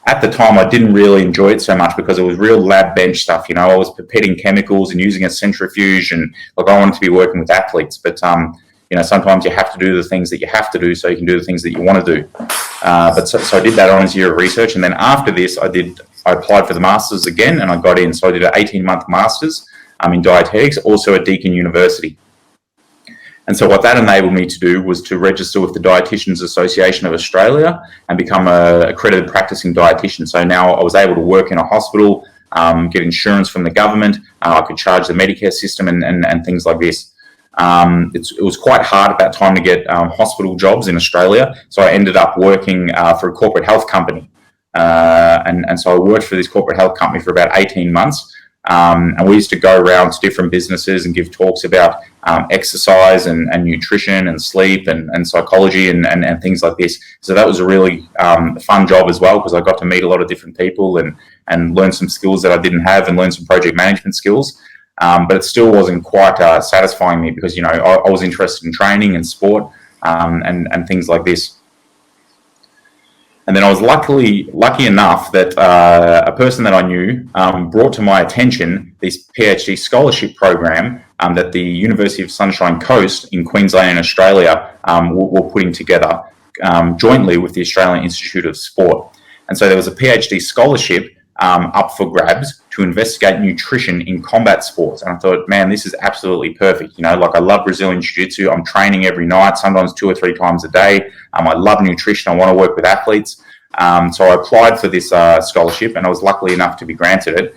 At the time, I didn't really enjoy it so much because it was real lab bench stuff. I was pipetting chemicals and using a centrifuge, and I wanted to be working with athletes. But sometimes you have to do the things that you have to do so you can do the things that you want to do. So I did that honours year of research, and then after this, I applied for the masters again, and I got in. So I did an 18-month masters in dietetics, also at Deakin University. And so what that enabled me to do was to register with the Dietitians Association of Australia and become an accredited practicing dietitian. So now I was able to work in a hospital, get insurance from the government. I could charge the Medicare system and things like this. It was quite hard at that time to get hospital jobs in Australia. So I ended up working for a corporate health company. And so I worked for this corporate health company for about 18 months. And we used to go around to different businesses and give talks about exercise and nutrition and sleep and psychology and things like this. So that was a really fun job as well, because I got to meet a lot of different people and learn some skills that I didn't have and learn some project management skills. But it still wasn't quite satisfying me because, I was interested in training and sport and things like this. And then I was lucky enough that a person that I knew brought to my attention this PhD scholarship program that the University of Sunshine Coast in Queensland in Australia were putting together jointly with the Australian Institute of Sport. And so there was a PhD scholarship up for grabs to investigate nutrition in combat sports. And I thought, man, this is absolutely perfect. I love Brazilian Jiu-Jitsu. I'm training every night, sometimes 2 or 3 times a day. I love nutrition. I want to work with athletes. So I applied for this scholarship, and I was lucky enough to be granted it,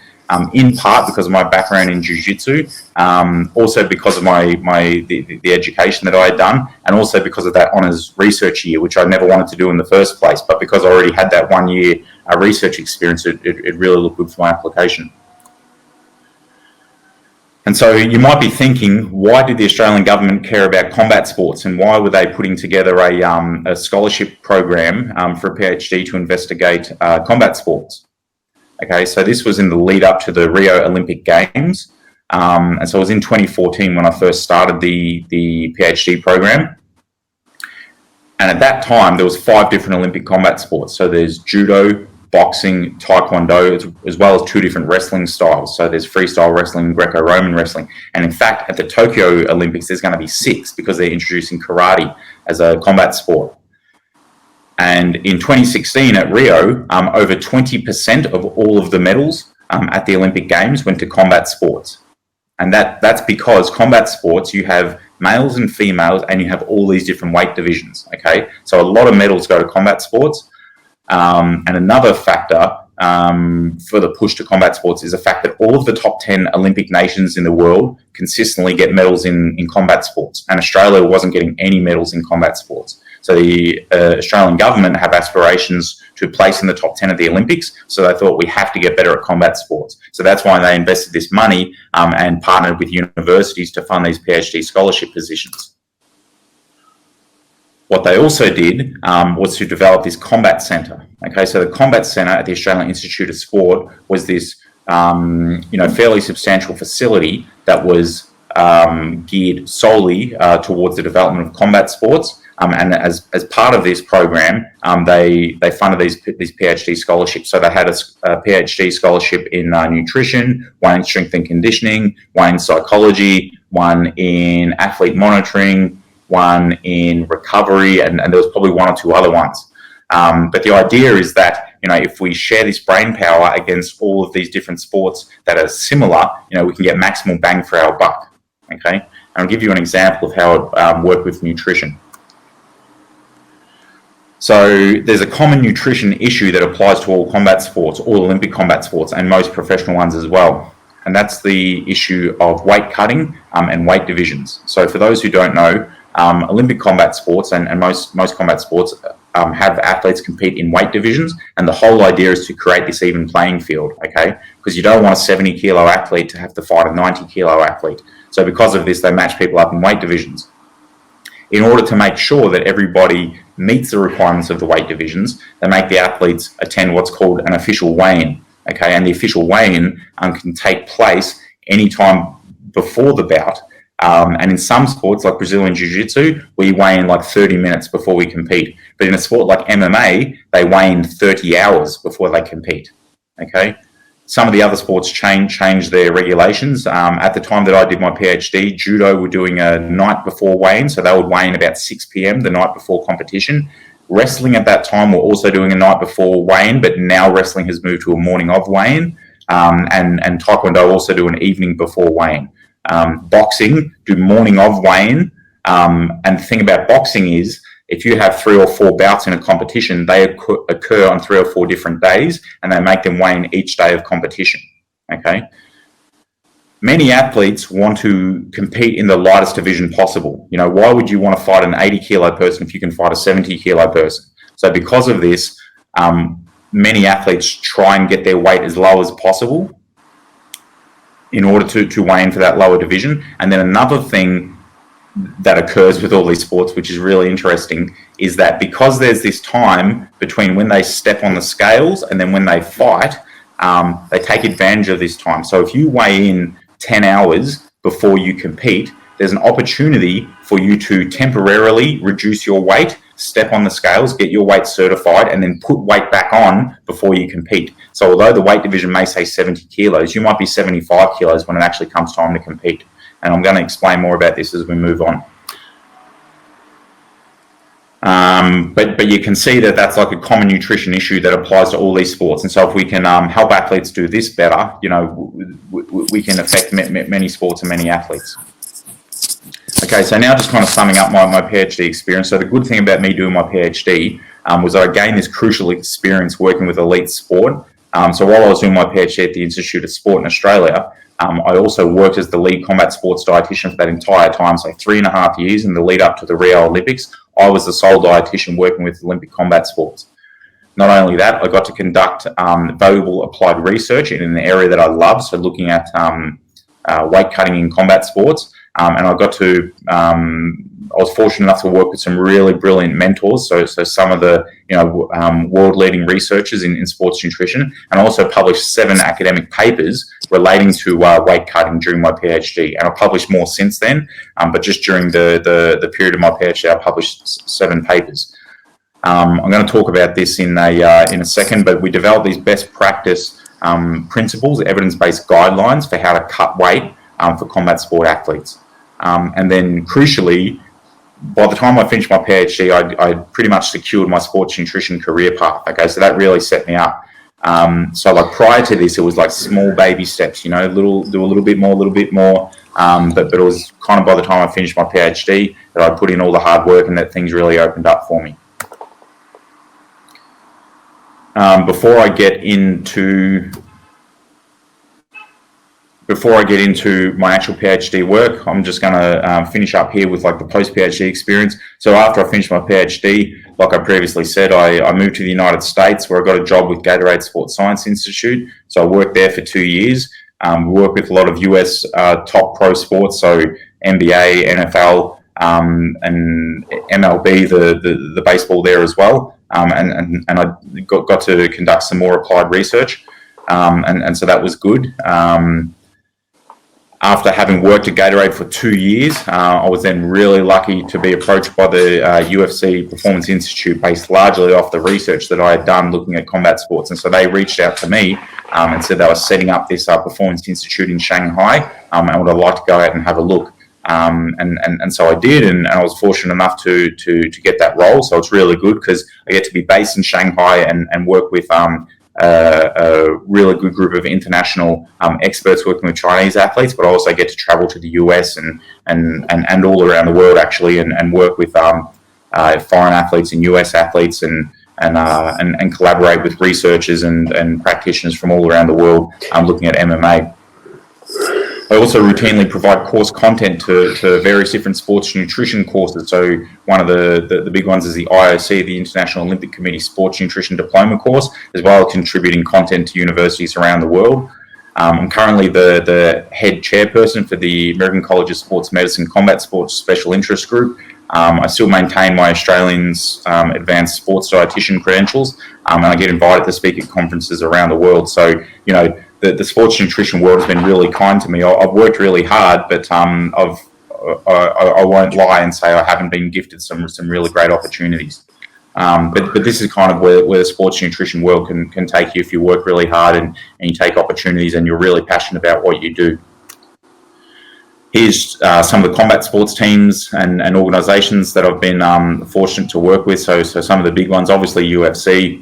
in part because of my background in Jiu-Jitsu, also because of the education that I had done, and also because of that honours research year, which I never wanted to do in the first place. But because I already had that 1 year research experience, it really looked good for my application. And so you might be thinking, why did the Australian government care about combat sports, and why were they putting together a scholarship program for a PhD to investigate combat sports? Okay, so this was in the lead up to the Rio Olympic Games. And so it was in 2014 when I first started the PhD program. And at that time, there was 5 different Olympic combat sports. So there's judo, boxing, taekwondo, as well as 2 different wrestling styles. So there's freestyle wrestling, Greco-Roman wrestling. And in fact, at the Tokyo Olympics, there's going to be 6 because they're introducing karate as a combat sport. And in 2016 at Rio, over 20% of all of the medals at the Olympic Games went to combat sports. And that's because combat sports, you have males and females, and you have all these different weight divisions, okay? So a lot of medals go to combat sports. And another factor for the push to combat sports is the fact that all of the top 10 Olympic nations in the world consistently get medals in combat sports. And Australia wasn't getting any medals in combat sports. So the Australian government have aspirations to place in the top 10 of the Olympics. So they thought, we have to get better at combat sports. So that's why they invested this money and partnered with universities to fund these PhD scholarship positions. What they also did was to develop this combat centre. Okay, so the combat centre at the Australian Institute of Sport was this, fairly substantial facility that was geared solely towards the development of combat sports. And as part of this program, they funded these PhD scholarships. So they had a PhD scholarship in nutrition, one in strength and conditioning, one in psychology, one in athlete monitoring, one in recovery, and there was probably one or two other ones. But the idea is that, if we share this brain power against all of these different sports that are similar, we can get maximal bang for our buck. Okay, and I'll give you an example of how it worked with nutrition. So there's a common nutrition issue that applies to all combat sports, all Olympic combat sports, and most professional ones as well. And that's the issue of weight cutting and weight divisions. So for those who don't know, Olympic combat sports and most combat sports have athletes compete in weight divisions, and the whole idea is to create this even playing field, okay? Because you don't want a 70 kilo athlete to have to fight a 90 kilo athlete. So because of this, they match people up in weight divisions. In order to make sure that everybody meets the requirements of the weight divisions, they make the athletes attend what's called an official weigh-in, okay? And the official weigh-in can take place anytime before the bout. And in some sports, like Brazilian Jiu-Jitsu, we weigh in like 30 minutes before we compete. But in a sport like MMA, they weigh in 30 hours before they compete, okay? Some of the other sports change their regulations. At the time that I did my PhD, judo were doing a night before weigh-in, so they would weigh in about 6 p.m. the night before competition. Wrestling at that time were also doing a night before weigh-in, but now wrestling has moved to a morning of weigh-in. And Taekwondo also do an evening before weigh-in. Boxing do morning of weigh-in. And the thing about boxing is, if you have 3 or 4 bouts in a competition, they occur on 3 or 4 different days, and they make them weigh in each day of competition, okay? Many athletes want to compete in the lightest division possible. Why would you want to fight an 80 kilo person if you can fight a 70 kilo person? So because of this, many athletes try and get their weight as low as possible in order to weigh in for that lower division. And then another thing that occurs with all these sports, which is really interesting, is that because there's this time between when they step on the scales and then when they fight, they take advantage of this time. So if you weigh in 10 hours before you compete, there's an opportunity for you to temporarily reduce your weight, step on the scales, get your weight certified, and then put weight back on before you compete. So although the weight division may say 70 kilos, you might be 75 kilos when it actually comes time to compete. And I'm going to explain more about this as we move on. But you can see that that's like a common nutrition issue that applies to all these sports. And so if we can help athletes do this better, we can affect many sports and many athletes. Okay, so now just kind of summing up my PhD experience. So the good thing about me doing my PhD was I gained this crucial experience working with elite sport. So while I was doing my PhD at the Institute of Sport in Australia, I also worked as the lead combat sports dietitian for that entire time, so 3.5 years in the lead up to the Rio Olympics. I was the sole dietitian working with Olympic combat sports. Not only that, I got to conduct valuable applied research in an area that I love, so looking at weight cutting in combat sports. And I was fortunate enough to work with some really brilliant mentors. So some of the world-leading researchers in sports nutrition, and I also published 7 academic papers relating to weight cutting during my PhD. And I published more since then, but just during the period of my PhD, I published 7 papers. I'm going to talk about this in a second, but we developed these best practice principles, evidence-based guidelines for how to cut weight for combat sport athletes. And then crucially, by the time I finished my PhD, I pretty much secured my sports nutrition career path. Okay, so that really set me up. So like prior to this, it was like small baby steps, do a little bit more, but it was kind of by the time I finished my PhD that I put in all the hard work and that things really opened up for me. Before I get into my actual PhD work, I'm just going to finish up here with like the post-PhD experience. So after I finished my PhD, like I previously said, I moved to the United States where I got a job with Gatorade Sports Science Institute. So I worked there for 2 years. We work with a lot of US top pro sports, so NBA, NFL, and MLB, the baseball there as well. And I got to conduct some more applied research. And so that was good. After having worked at Gatorade for 2 years, I was then really lucky to be approached by the UFC Performance Institute, based largely off the research that I had done looking at combat sports. And so they reached out to me and said they were setting up this Performance Institute in Shanghai, and would I like to go out and have a look. And so I did, and I was fortunate enough to get that role. So it's really good because I get to be based in Shanghai and work with a really good group of international experts working with Chinese athletes, but I also get to travel to the US and all around the world actually, and work with foreign athletes and US athletes and collaborate with researchers and practitioners from all around the world looking at MMA. I also routinely provide course content to various different sports nutrition courses. So one of the big ones is the IOC, the International Olympic Committee Sports Nutrition Diploma course, as well as contributing content to universities around the world. I'm currently the head chairperson for the American College of Sports Medicine Combat Sports Special Interest Group. I still maintain my Australian's advanced sports dietitian credentials, and I get invited to speak at conferences around the world. So, the sports nutrition world has been really kind to me. I've worked really hard, but I won't lie and say I haven't been gifted some really great opportunities. But this is kind of where the sports nutrition world can take you if you work really hard and you take opportunities and you're really passionate about what you do. Here's some of the combat sports teams and organisations that I've been fortunate to work with. So some of the big ones, obviously UFC,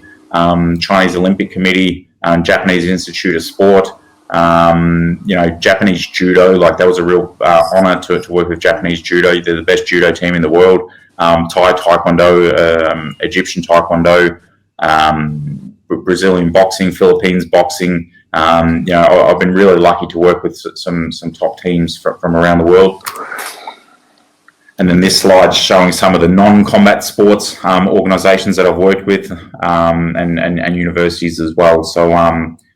Chinese Olympic Committee, Japanese Institute of Sport, Japanese Judo. Like, that was a real honour to work with Japanese Judo. They're the best judo team in the world. Thai Taekwondo, Egyptian Taekwondo, Brazilian boxing, Philippines boxing. I've been really lucky to work with some top teams from around the world. And then this slide's showing some of the non-combat sports organisations that I've worked with, and universities as well. So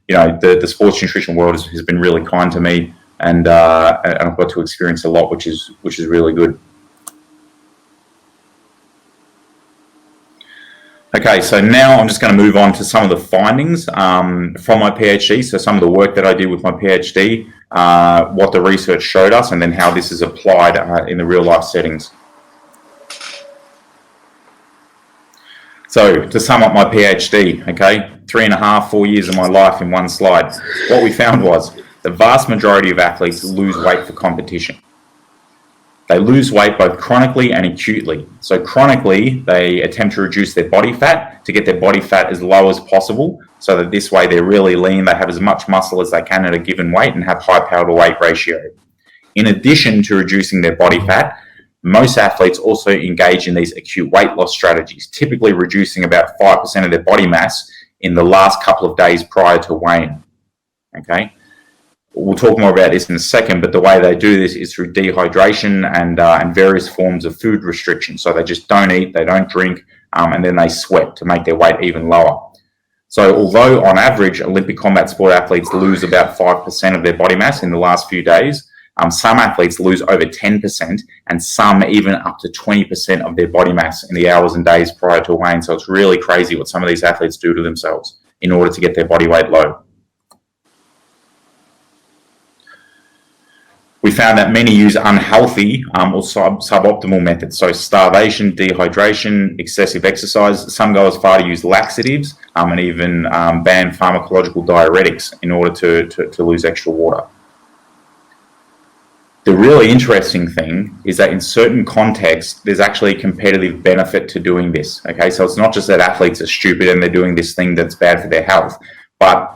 the sports nutrition world has been really kind to me, and I've got to experience a lot, which is really good. Okay, so now I'm just going to move on to some of the findings from my PhD. So some of the work that I did with my PhD, what the research showed us, and then how this is applied in the real life settings. So to sum up my PhD, okay, 3.5, 4 years of my life in one slide. What we found was the vast majority of athletes lose weight for competition. They lose weight both chronically and acutely. So chronically, they attempt to reduce their body fat to get their body fat as low as possible, so that this way they're really lean, they have as much muscle as they can at a given weight and have high power to weight ratio. In addition to reducing their body fat, most athletes also engage in these acute weight loss strategies, typically reducing about 5% of their body mass in the last couple of days prior to weigh-in. Okay? We'll talk more about this in a second, but the way they do this is through dehydration and various forms of food restriction. So they just don't eat, they don't drink, and then they sweat to make their weight even lower. So although on average Olympic combat sport athletes lose about 5% of their body mass in the last few days, some athletes lose over 10%, and some even up to 20% of their body mass in the hours and days prior to weigh-in. So it's really crazy what some of these athletes do to themselves in order to get their body weight low. We found that many use unhealthy or suboptimal methods, so starvation, dehydration, excessive exercise. Some go as far to use laxatives and even ban pharmacological diuretics in order to lose extra water. The really interesting thing is that in certain contexts, there's actually a competitive benefit to doing this. Okay, so it's not just that athletes are stupid and they're doing this thing that's bad for their health, but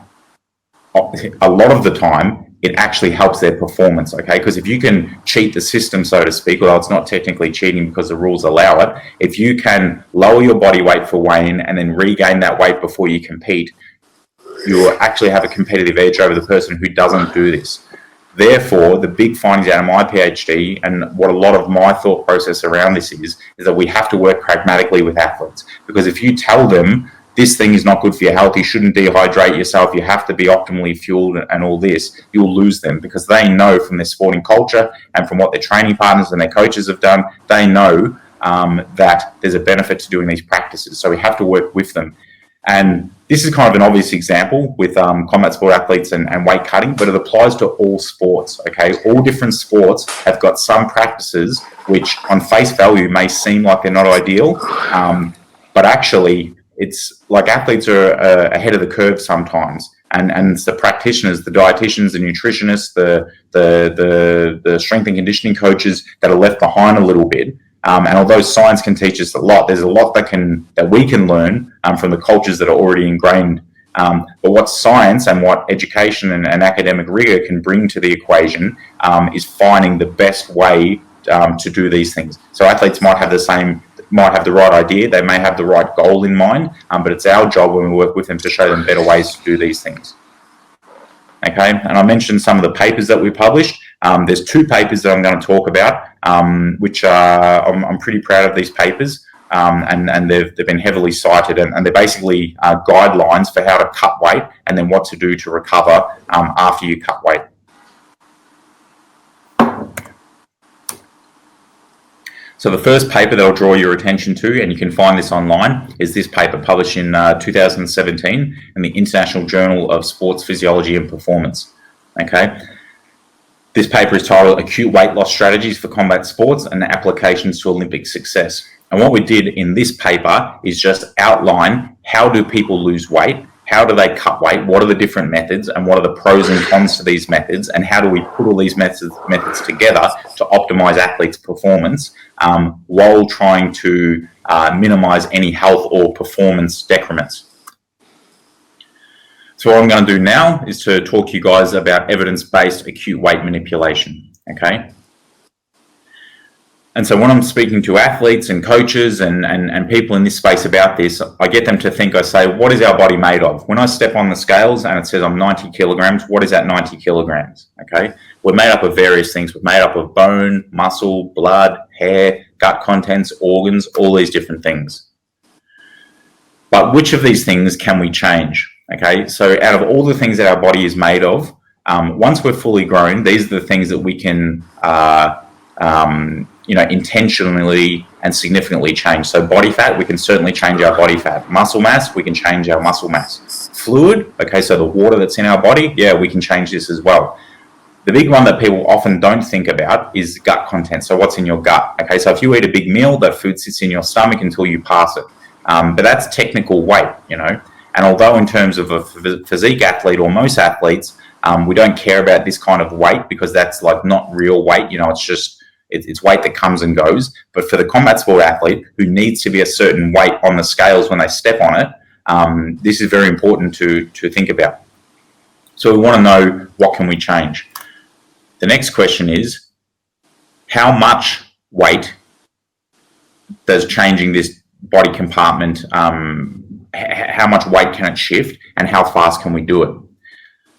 a lot of the time, it actually helps their performance, okay? Because if you can cheat the system, so to speak, although it's not technically cheating because the rules allow it, if you can lower your body weight for weigh-in and then regain that weight before you compete, you will actually have a competitive edge over the person who doesn't do this. Therefore, the big findings out of my PhD and what a lot of my thought process around this is that we have to work pragmatically with athletes. Because if you tell them, this thing is not good for your health, you shouldn't dehydrate yourself, you have to be optimally fueled and all this, you'll lose them, because they know from their sporting culture and from what their training partners and their coaches have done, they know that there's a benefit to doing these practices. So we have to work with them. And this is kind of an obvious example with combat sport athletes and weight cutting, but it applies to all sports, okay? All different sports have got some practices which on face value may seem like they're not ideal, but actually, it's like athletes are ahead of the curve sometimes, And it's the practitioners, the dietitians, the nutritionists, the strength and conditioning coaches that are left behind a little bit. And although science can teach us a lot, there's a lot that we can learn from the cultures that are already ingrained. But what science and what education and academic rigor can bring to the equation is finding the best way to do these things. So athletes might have the right idea, they may have the right goal in mind, but it's our job when we work with them to show them better ways to do these things. Okay, and I mentioned some of the papers that we published. There's 2 papers that I'm going to talk about, which I'm pretty proud of these papers, and they've been heavily cited, and they're basically guidelines for how to cut weight and then what to do to recover after you cut weight. So the first paper that I'll draw your attention to, and you can find this online, is this paper published in 2017 in the International Journal of Sports Physiology and Performance. Okay, this paper is titled Acute Weight Loss Strategies for Combat Sports and Applications to Olympic Success. And what we did in this paper is just outline how do people lose weight, how do they cut weight, what are the different methods, and what are the pros and cons to these methods, and how do we put all these methods together to optimize athletes' performance while trying to minimize any health or performance decrements. So what I'm going to do now is to talk to you guys about evidence-based acute weight manipulation, okay? And so when I'm speaking to athletes and coaches and people in this space about this, I get them to think, I say, what is our body made of? When I step on the scales and it says I'm 90 kilograms, what is that 90 kilograms? Okay, we're made up of various things. We're made up of bone, muscle, blood, hair, gut contents, organs, all these different things. But which of these things can we change? Okay, so out of all the things that our body is made of, once we're fully grown, these are the things that we can intentionally and significantly change. So body fat, we can certainly change our body fat. Muscle mass, we can change our muscle mass. Fluid, okay, so the water that's in our body, yeah, we can change this as well. The big one that people often don't think about is gut content. So what's in your gut? Okay, so if you eat a big meal, that food sits in your stomach until you pass it. But that's technical weight, And although in terms of a physique athlete or most athletes, we don't care about this kind of weight because that's like not real weight, it's just it's weight that comes and goes. But for the combat sport athlete who needs to be a certain weight on the scales when they step on it, this is very important to think about. So we want to know, what can we change? The next question is, how much weight does changing this body compartment, how much weight can it shift and how fast can we do it?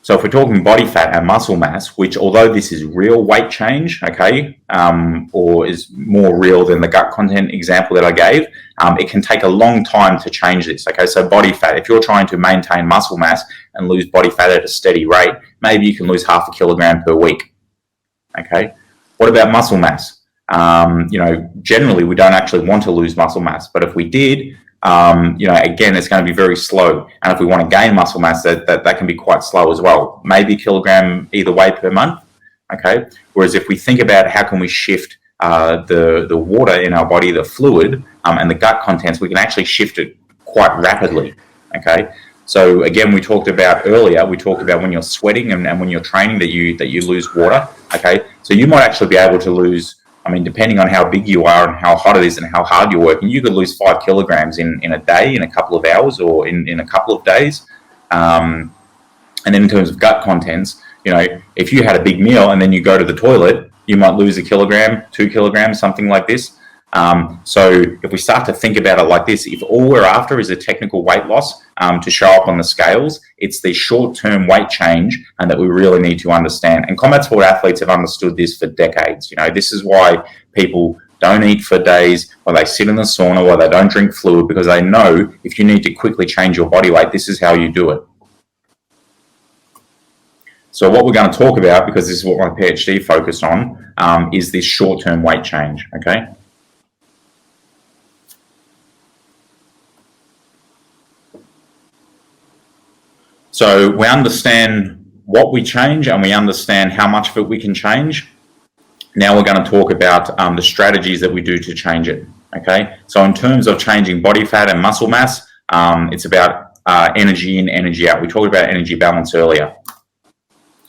So if we're talking body fat and muscle mass, which although this is real weight change, okay, or is more real than the gut content example that I gave, it can take a long time to change this, okay? So body fat, if you're trying to maintain muscle mass and lose body fat at a steady rate, maybe you can lose 0.5 kilogram per week, okay? What about muscle mass? Generally we don't actually want to lose muscle mass, but if we did, again, it's going to be very slow. And if we want to gain muscle mass, that can be quite slow as well. Maybe a kilogram either way per month, okay? Whereas if we think about how can we shift the water in our body, the fluid, and the gut contents, we can actually shift it quite rapidly, okay? So again, we talked about when you're sweating and when you're training that you lose water, okay? So you might actually be able to lose, depending on how big you are and how hot it is and how hard you're working, you could lose 5 kilograms in a day, in a couple of hours, or in a couple of days. And then in terms of gut contents, if you had a big meal and then you go to the toilet, you might lose 1 kilogram, 2 kilograms, something like this. So if we start to think about it like this, if all we're after is a technical weight loss to show up on the scales, it's the short-term weight change and that we really need to understand. And combat sport athletes have understood this for decades. This is why people don't eat for days, or they sit in the sauna, or they don't drink fluid, because they know if you need to quickly change your body weight, this is how you do it. So what we're going to talk about, because this is what my Ph.D. focused on, is this short-term weight change, okay? So we understand what we change and we understand how much of it we can change. Now we're going to talk about the strategies that we do to change it, okay? So in terms of changing body fat and muscle mass, it's about energy in, energy out. We talked about energy balance earlier.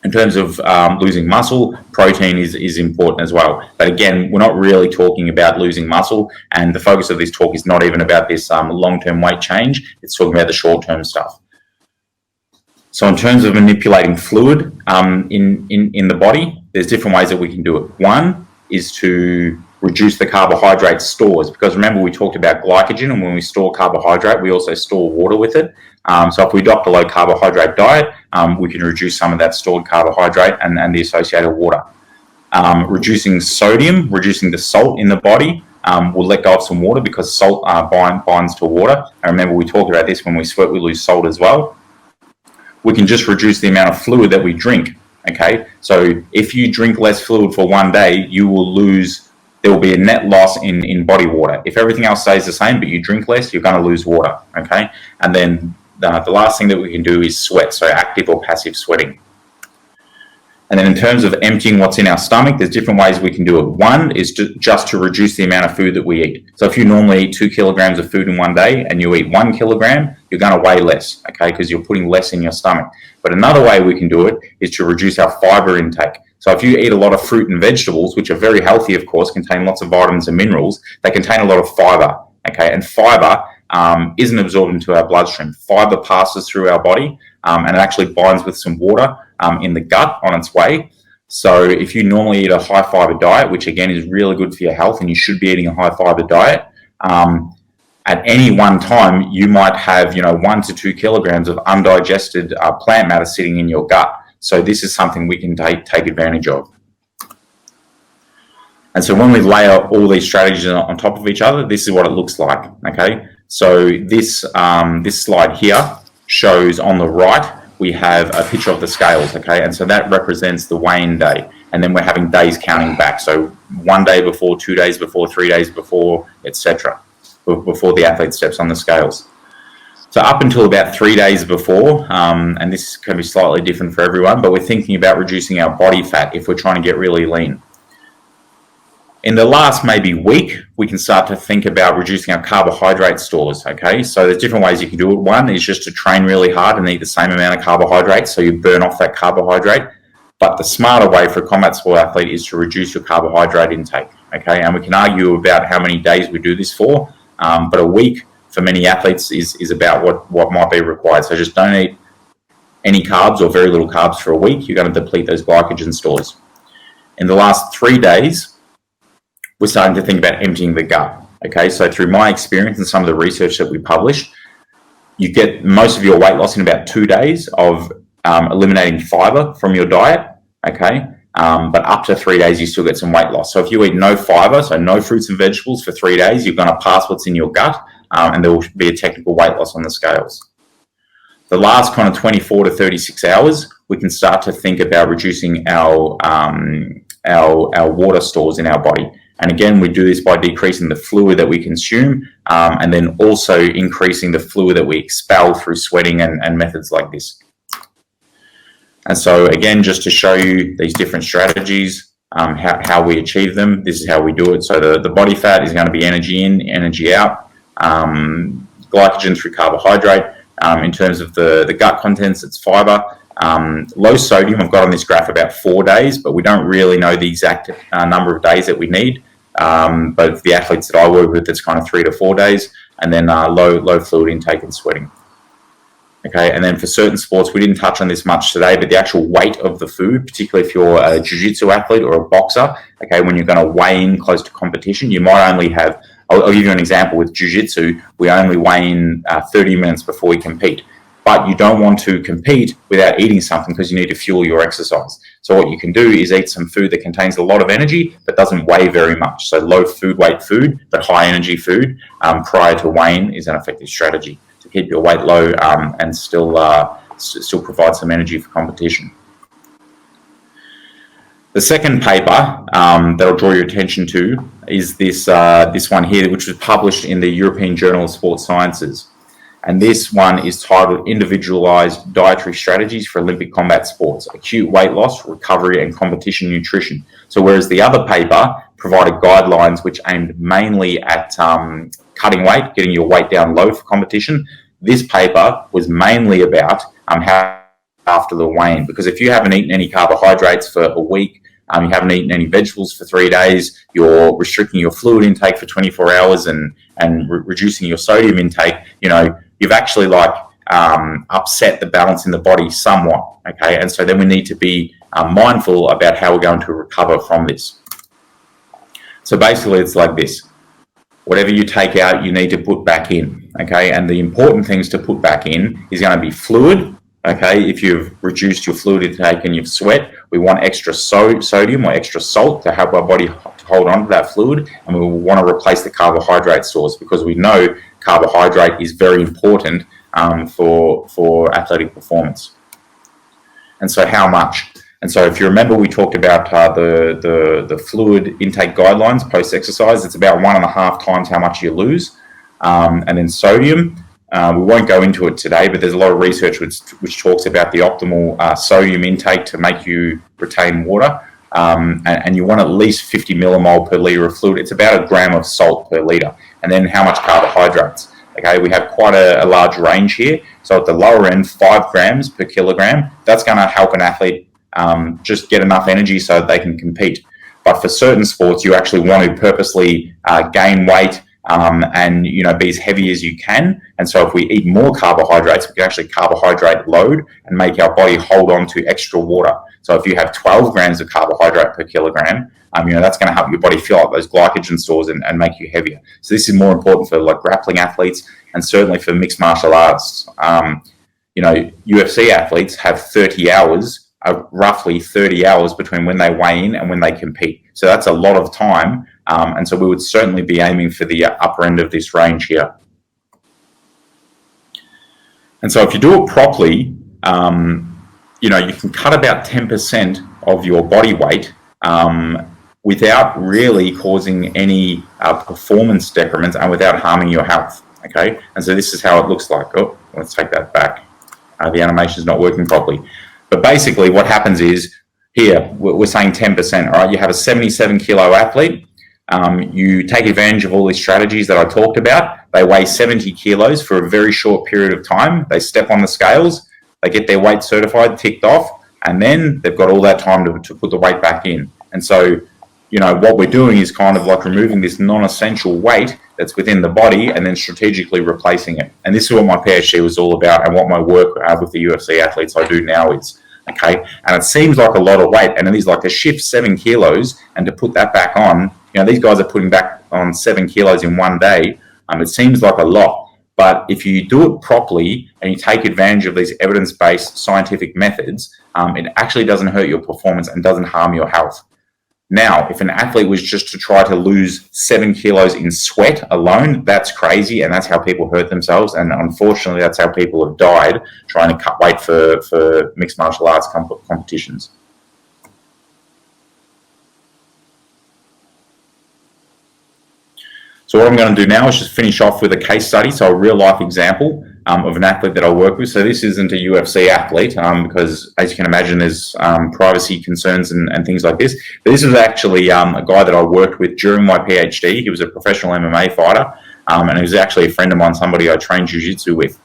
In terms of losing muscle, protein is important as well. But again, we're not really talking about losing muscle, and the focus of this talk is not even about this long-term weight change. It's talking about the short-term stuff. So in terms of manipulating fluid in the body, there's different ways that we can do it. One is to reduce the carbohydrate stores, because remember we talked about glycogen, and when we store carbohydrate, we also store water with it. So if we adopt a low carbohydrate diet, we can reduce some of that stored carbohydrate and the associated water. Reducing sodium, reducing the salt in the body, will let go of some water, because salt binds to water. And remember, we talked about this: when we sweat, we lose salt as well. We can just reduce the amount of fluid that we drink. Okay, so if you drink less fluid for one day, you will lose. There will be a net loss in body water. If everything else stays the same, but you drink less, you're going to lose water. Okay, and then the last thing that we can do is sweat, so active or passive sweating. And then in terms of emptying what's in our stomach, there's different ways we can do it. One is just to reduce the amount of food that we eat. So if you normally eat 2 kilograms of food in one day and you eat 1 kilogram, you're going to weigh less, okay, because you're putting less in your stomach. But another way we can do it is to reduce our fiber intake. So if you eat a lot of fruit and vegetables, which are very healthy, of course, contain lots of vitamins and minerals, they contain a lot of fiber, okay, and fiber isn't absorbed into our bloodstream. Fiber passes through our body and it actually binds with some water in the gut on its way. So if you normally eat a high fiber diet, which again is really good for your health, and you should be eating a high fiber diet, at any one time you might have 1 to 2 kilograms of undigested plant matter sitting in your gut. So this is something we can take advantage of. And so when we lay out all these strategies on top of each other, this is what it looks like. Okay, so this slide here shows on the right we have a picture of the scales. Okay, and so that represents the weigh-in day, and then we're having days counting back. So 1 day before, 2 days before, 3 days before, etc. Before the athlete steps on the scales. So up until about 3 days before, and this can be slightly different for everyone, but we're thinking about reducing our body fat if we're trying to get really lean. In the last maybe week, we can start to think about reducing our carbohydrate stores, okay? So there's different ways you can do it. One is just to train really hard and eat the same amount of carbohydrates, so you burn off that carbohydrate. But the smarter way for a combat sport athlete is to reduce your carbohydrate intake, okay? And we can argue about how many days we do this for, but a week for many athletes is about what might be required. So just don't eat any carbs or very little carbs for a week. You're going to deplete those glycogen stores. In the last 3 days, we're starting to think about emptying the gut. Okay, so through my experience and some of the research that we published, you get most of your weight loss in about 2 days of eliminating fiber from your diet. Okay, but up to 3 days, you still get some weight loss. So if you eat no fiber, so no fruits and vegetables for 3 days, you're going to pass what's in your gut, and there will be a technical weight loss on the scales. The last kind of 24 to 36 hours, we can start to think about reducing our water stores in our body. And again, we do this by decreasing the fluid that we consume, and then also increasing the fluid that we expel through sweating and methods like this. And so again, just to show you these different strategies, how we achieve them, this is how we do it. So the body fat is going to be energy in, energy out, glycogen through carbohydrate. In terms of the gut contents, it's fiber. Low sodium, I've got on this graph about 4 days, but we don't really know the exact number of days that we need. But for the athletes that I work with, it's kind of 3 to 4 days, and then low fluid intake and sweating. Okay, and then for certain sports, we didn't touch on this much today, but the actual weight of the food, particularly if you're a jiu-jitsu athlete or a boxer, okay, when you're going to weigh in close to competition, you might only have, I'll give you an example with jiu-jitsu, we only weigh in 30 minutes before we compete. But you don't want to compete without eating something because you need to fuel your exercise. So what you can do is eat some food that contains a lot of energy but doesn't weigh very much. So low food weight food, but high energy food prior to weighing is an effective strategy to keep your weight low and still provide some energy for competition. The second paper that I'll draw your attention to is this one here, which was published in the European Journal of Sports Sciences. And this one is titled Individualized Dietary Strategies for Olympic Combat Sports, Acute Weight Loss, Recovery and Competition Nutrition. So whereas the other paper provided guidelines which aimed mainly at cutting weight, getting your weight down low for competition, this paper was mainly about how after the weigh-in, because if you haven't eaten any carbohydrates for a week, you haven't eaten any vegetables for 3 days, you're restricting your fluid intake for 24 hours and reducing your sodium intake, you've actually upset the balance in the body somewhat, okay? And so then we need to be mindful about how we're going to recover from this. So basically it's like this. Whatever you take out, you need to put back in, okay? And the important things to put back in is going to be fluid, okay? If you've reduced your fluid intake and you've sweat, we want extra sodium or extra salt to help our body to hold on to that fluid, and we want to replace the carbohydrate stores, because we know carbohydrate is very important for athletic performance. And so how much? And so if you remember, we talked about the fluid intake guidelines post-exercise. It's about 1.5 times how much you lose. And then sodium, we won't go into it today, but there's a lot of research which talks about the optimal sodium intake to make you retain water. And you want at least 50 millimole per litre of fluid. It's about 1 gram of salt per litre. And then how much carbohydrates? Okay, we have quite a large range here. So at the lower end, 5 grams per kilogram. That's going to help an athlete just get enough energy so that they can compete. But for certain sports, you actually want to purposely gain weight and be as heavy as you can. And so if we eat more carbohydrates, we can actually carbohydrate load and make our body hold on to extra water. So if you have 12 grams of carbohydrate per kilogram, that's going to help your body fill up those glycogen stores and make you heavier. So this is more important for grappling athletes and certainly for mixed martial arts. UFC athletes have 30 hours, roughly 30 hours between when they weigh in and when they compete. So that's a lot of time. And so we would certainly be aiming for the upper end of this range here. And so if you do it properly, you can cut about 10% of your body weight without really causing any performance decrements and without harming your health, okay? And so this is how it looks like. Oh, let's take that back. The animation is not working properly. But basically what happens is, here, we're saying 10%, all right? You have a 77 kilo athlete. You take advantage of all these strategies that I talked about. They weigh 70 kilos for a very short period of time. They step on the scales, they get their weight certified, ticked off, and then they've got all that time to put the weight back in. And so, what we're doing is kind of like removing this non-essential weight that's within the body and then strategically replacing it. And this is what my Ph.D. was all about, and what my work with the UFC athletes I do now is. Okay, and it seems like a lot of weight, and it is like to shift 7 kilos and to put that back on. These guys are putting back on 7 kilos in one day. It seems like a lot, but if you do it properly and you take advantage of these evidence-based scientific methods, it actually doesn't hurt your performance and doesn't harm your health. Now, if an athlete was just to try to lose 7 kilos in sweat alone, that's crazy, and that's how people hurt themselves. And unfortunately, that's how people have died trying to cut weight for mixed martial arts competitions. So what I'm going to do now is just finish off with a case study, so a real-life example of an athlete that I work with. So this isn't a UFC athlete because, as you can imagine, there's privacy concerns and things like this. But this is actually a guy that I worked with during my PhD. He was a professional MMA fighter, and he was actually a friend of mine, somebody I trained jiu-jitsu with.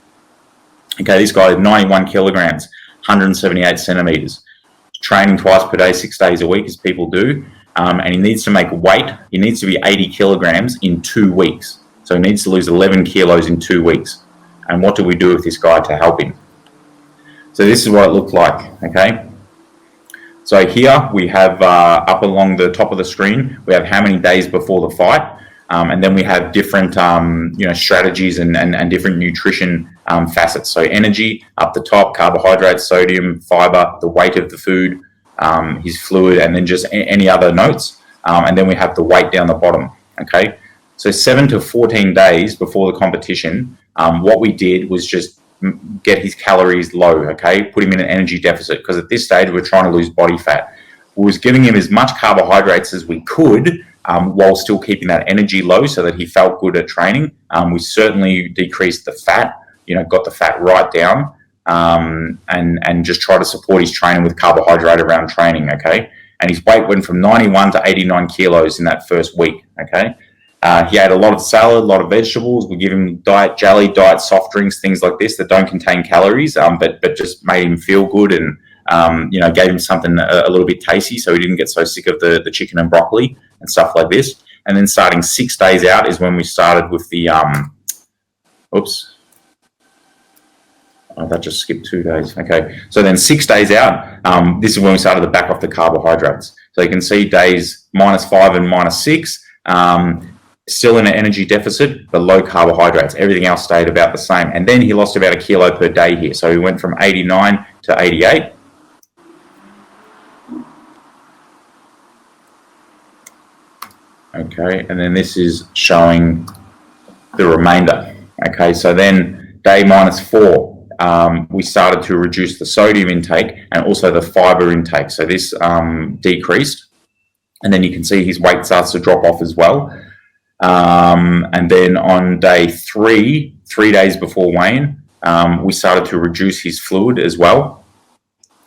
Okay, this guy is 91 kilograms, 178 centimeters, training twice per day, 6 days a week, as people do. And he needs to make weight. He needs to be 80 kilograms in 2 weeks. So he needs to lose 11 kilos in 2 weeks. And what do we do with this guy to help him? So this is what it looked like, okay? So here we have up along the top of the screen, we have how many days before the fight. And then we have different strategies and different nutrition facets. So energy up the top, carbohydrates, sodium, fiber, the weight of the food, his fluid, and then just any other notes. And then we have the weight down the bottom, okay? So 7 to 14 days before the competition, what we did was just get his calories low, okay? Put him in an energy deficit, because at this stage, we're trying to lose body fat. We was giving him as much carbohydrates as we could while still keeping that energy low so that he felt good at training. We certainly decreased the fat, got the fat right down, and just try to support his training with carbohydrate around training, okay? And his weight went from 91 to 89 kilos in that first week, okay? He ate a lot of salad, a lot of vegetables. We give him diet jelly, diet soft drinks, things like this that don't contain calories, but just made him feel good and gave him something a little bit tasty so he didn't get so sick of the chicken and broccoli and stuff like this. And then starting 6 days out is when we started with the that just skipped 2 days. Okay, so then 6 days out, this is when we started to back off the carbohydrates. So you can see days -5 and -6, still in an energy deficit, but low carbohydrates. Everything else stayed about the same. And then he lost about 1 kilo per day here. So he went from 89 to 88. Okay, and then this is showing the remainder. Okay, so then day -4, we started to reduce the sodium intake and also the fiber intake. So this decreased, and then you can see his weight starts to drop off as well. And then on day 3 days before weigh-in, we started to reduce his fluid as well.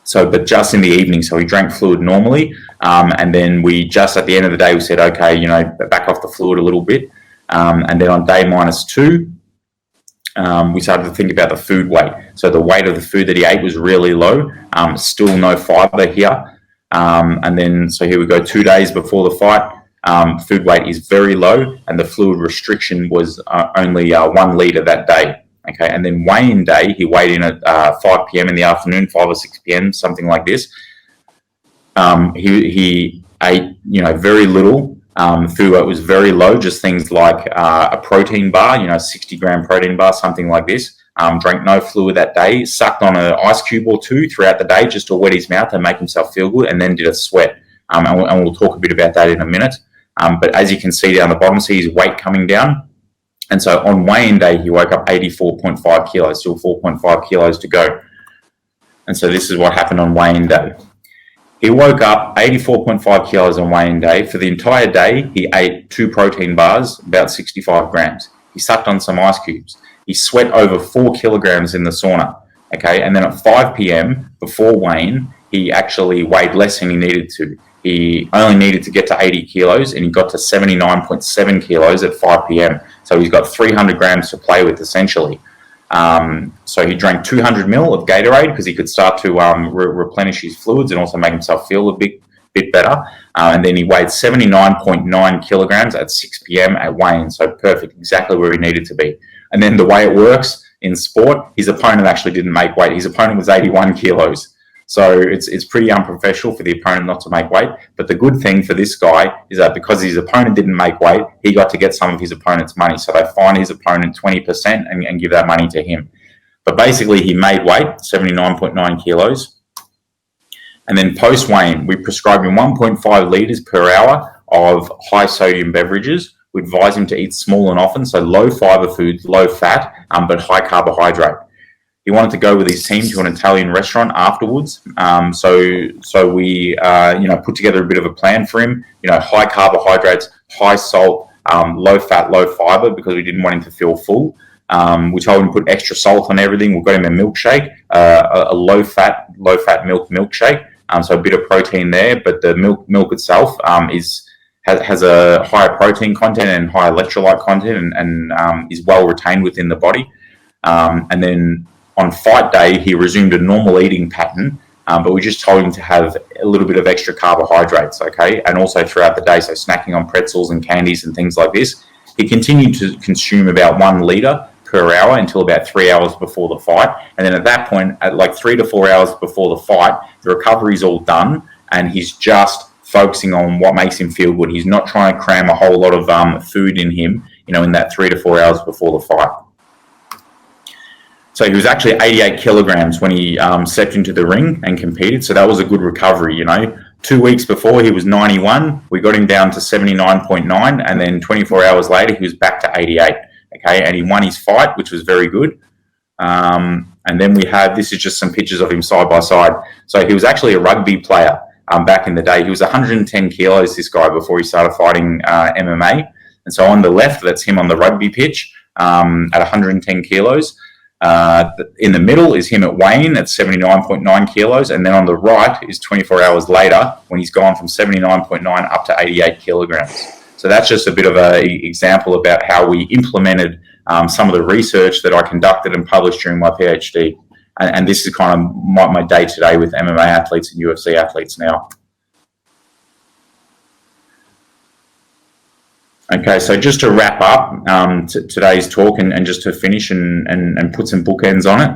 So, but just in the evening, so he drank fluid normally, and then we just at the end of the day we said, okay, back off the fluid a little bit, and then on day -2, we started to think about the food weight. So the weight of the food that he ate was really low, still no fiber here, and then so here we go 2 days before the fight. Food weight is very low, and the fluid restriction was only 1 litre that day. Okay, and then weigh-in day, he weighed in at 5 p.m. in the afternoon, 5 or 6 p.m., something like this. He ate, very little. Food weight was very low, just things like a protein bar, 60-gram protein bar, something like this. Drank no fluid that day, sucked on an ice cube or two throughout the day just to wet his mouth and make himself feel good, and then did a sweat. And we'll talk a bit about that in a minute. But as you can see down the bottom, see his weight coming down. And so on weigh-in day, he woke up 84.5 kilos, still 4.5 kilos to go. And so this is what happened on weigh-in day. He woke up 84.5 kilos on weigh-in day. For the entire day, he ate 2 protein bars, about 65 grams. He sucked on some ice cubes. He sweat over 4 kilograms in the sauna. Okay, and then at 5 p.m. before weigh-in, he actually weighed less than he needed to. He only needed to get to 80 kilos, and he got to 79.7 kilos at 5 p.m. So he's got 300 grams to play with, essentially. So he drank 200 ml of Gatorade because he could start to replenish his fluids and also make himself feel a bit better. And then he weighed 79.9 kilograms at 6 p.m. at weigh-in. So perfect, exactly where he needed to be. And then the way it works in sport, his opponent actually didn't make weight. His opponent was 81 kilos. So it's pretty unprofessional for the opponent not to make weight. But the good thing for this guy is that because his opponent didn't make weight, he got to get some of his opponent's money. So they fine his opponent 20% and give that money to him. But basically he made weight, 79.9 kilos. And then post-weigh-in, we prescribe him 1.5 litres per hour of high sodium beverages. We advise him to eat small and often, so low fiber foods, low fat, but high carbohydrate. He wanted to go with his team to an Italian restaurant afterwards. So we, put together a bit of a plan for him. High carbohydrates, high salt, low fat, low fiber, because we didn't want him to feel full. We told him to put extra salt on everything. We got him a milkshake, a low fat milkshake. So a bit of protein there, but the milk itself has a higher protein content and high electrolyte content, and is well retained within the body. And then on fight day, he resumed a normal eating pattern, but we just told him to have a little bit of extra carbohydrates, okay? And also throughout the day, so snacking on pretzels and candies and things like this. He continued to consume about 1 litre per hour until about 3 hours before the fight. And then at that point, at like 3 to 4 hours before the fight, the recovery is all done, and he's just focusing on what makes him feel good. He's not trying to cram a whole lot of food in him, in that 3 to 4 hours before the fight. So he was actually 88 kilograms when he stepped into the ring and competed. So that was a good recovery, 2 weeks before he was 91. We got him down to 79.9, and then 24 hours later he was back to 88. Okay, and he won his fight, which was very good. And then this is just some pictures of him side by side. So he was actually a rugby player back in the day. He was 110 kilos, this guy, before he started fighting MMA. And so on the left, that's him on the rugby pitch at 110 kilos. In the middle is him at weigh-in at 79.9 kilos, and then on the right is 24 hours later when he's gone from 79.9 up to 88 kilograms. So that's just a bit of an example about how we implemented some of the research that I conducted and published during my PhD. And this is kind of my day-to-day with MMA athletes and UFC athletes now. Okay, so just to wrap up today's talk and just to finish and put some bookends on it,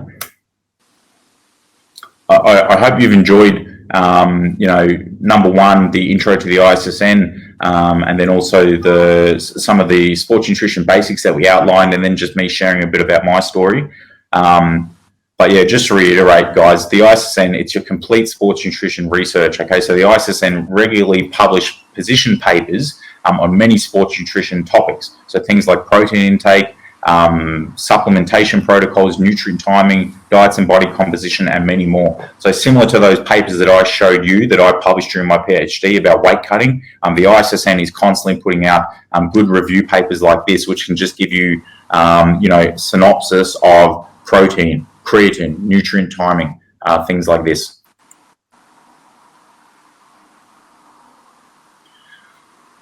I hope you've enjoyed, number one, the intro to the ISSN, and then also some of the sports nutrition basics that we outlined, and then just me sharing a bit about my story. But yeah, just to reiterate, guys, the ISSN, it's your complete sports nutrition research. Okay, so the ISSN regularly publish position papers on many sports nutrition topics. So things like protein intake, supplementation protocols, nutrient timing, diets and body composition, and many more. So similar to those papers that I showed you that I published during my PhD about weight cutting, the ISSN is constantly putting out good review papers like this, which can just give you, synopsis of protein, creatine, nutrient timing, things like this.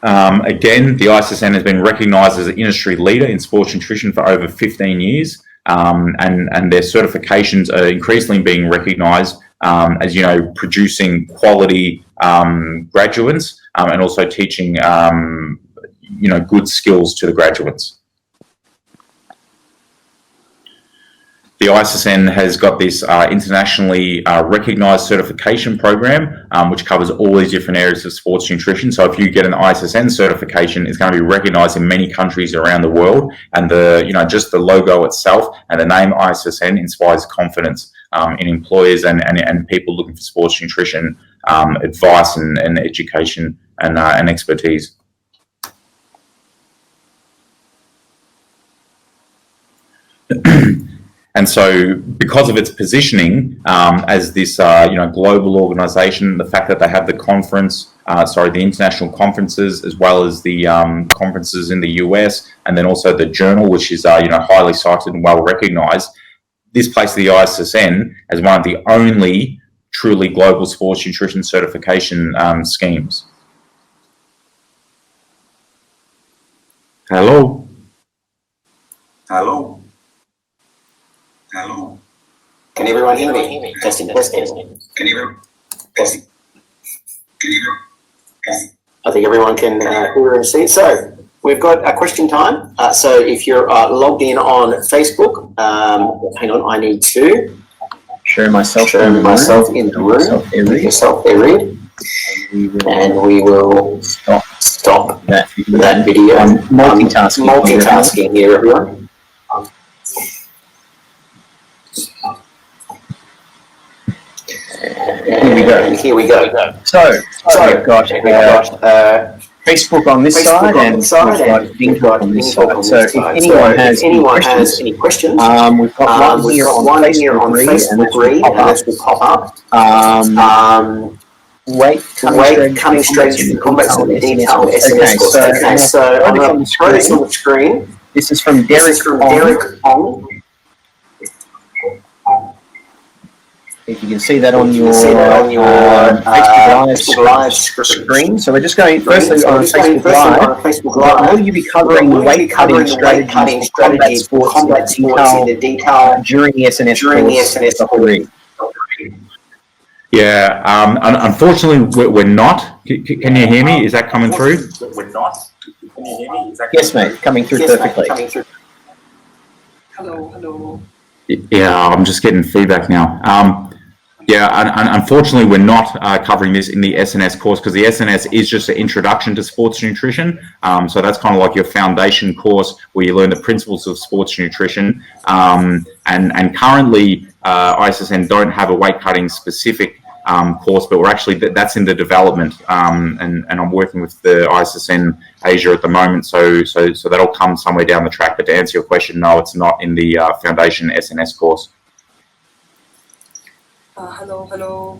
Again, the ISSN has been recognised as an industry leader in sports nutrition for over 15 years, and their certifications are increasingly being recognised as, producing quality graduates and also teaching, good skills to the graduates. The ISSN has got this internationally recognised certification program, which covers all these different areas of sports nutrition. So if you get an ISSN certification, it's going to be recognised in many countries around the world. And just the logo itself and the name ISSN inspires confidence in employers and people looking for sports nutrition advice and education and expertise. And so because of its positioning as this global organisation, the fact that they have the the international conferences, as well as the conferences in the US, and then also the journal, which is highly cited and well recognised, this places the ISSN as one of the only truly global sports nutrition certification schemes. Hello. Hello. Hello. Can everyone hear me? Testing. Can you testing? Can you hear? I think everyone can hear and see. So we've got a question time. So if you're logged in on Facebook, hang on, I need to share myself in the room. Yourself there, Reid. And we will stop that video. I'm multitasking here, everyone. Here we go. So we've got Facebook on this side and we've got on this side. So if anyone has any questions, we've got one here on Facebook, Reid, and this will pop up. Weight coming straight to the combat detailed SNS course. Okay, so I'm going to throw this on the screen. This is from Derek Ong. If you can see that on your Facebook Live screen. So we're just going firstly on Facebook Live. Will you be covering weight cutting strategies for combat sports in detail during the SNS course? Yeah, unfortunately we're not. Can you hear me? Is that coming through? We're not. Can you hear me? Yes, mate. Coming through perfectly. Hello. Yeah, I'm just getting feedback now. Unfortunately, we're not covering this in the SNS course because the SNS is just an introduction to sports nutrition. So that's kind of like your foundation course where you learn the principles of sports nutrition. And currently, ISSN don't have a weight cutting specific course, but we're actually that's in the development. And I'm working with the ISSN Asia at the moment, so that'll come somewhere down the track. But to answer your question, no, it's not in the foundation SNS course. Hello.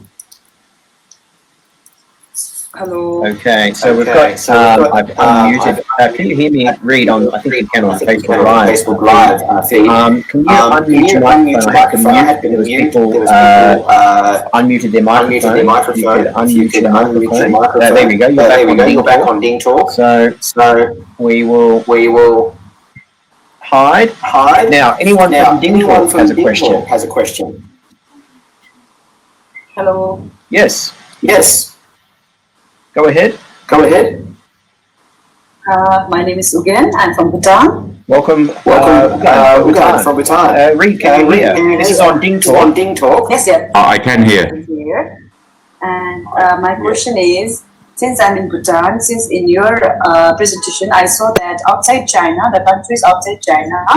Hello. Okay, so we've got, I've unmuted. Can you hear me, Reid? I think you can on Facebook Live. Can you unmute your microphone? I had to mute. There was people unmuted their microphone. You could unmute your microphone. There we go. You're back on Ding Talk. So we will hide. Now, anyone from Ding Talk has a question. Hello. Yes. Go ahead. My name is Ugen. I'm from Bhutan. Welcome, Ugen from Bhutan. Reid, can you hear? This is on Ding Talk. Yes, yeah. I can hear. And my question is, since I'm in Bhutan, since in your presentation I saw that outside China, the countries outside China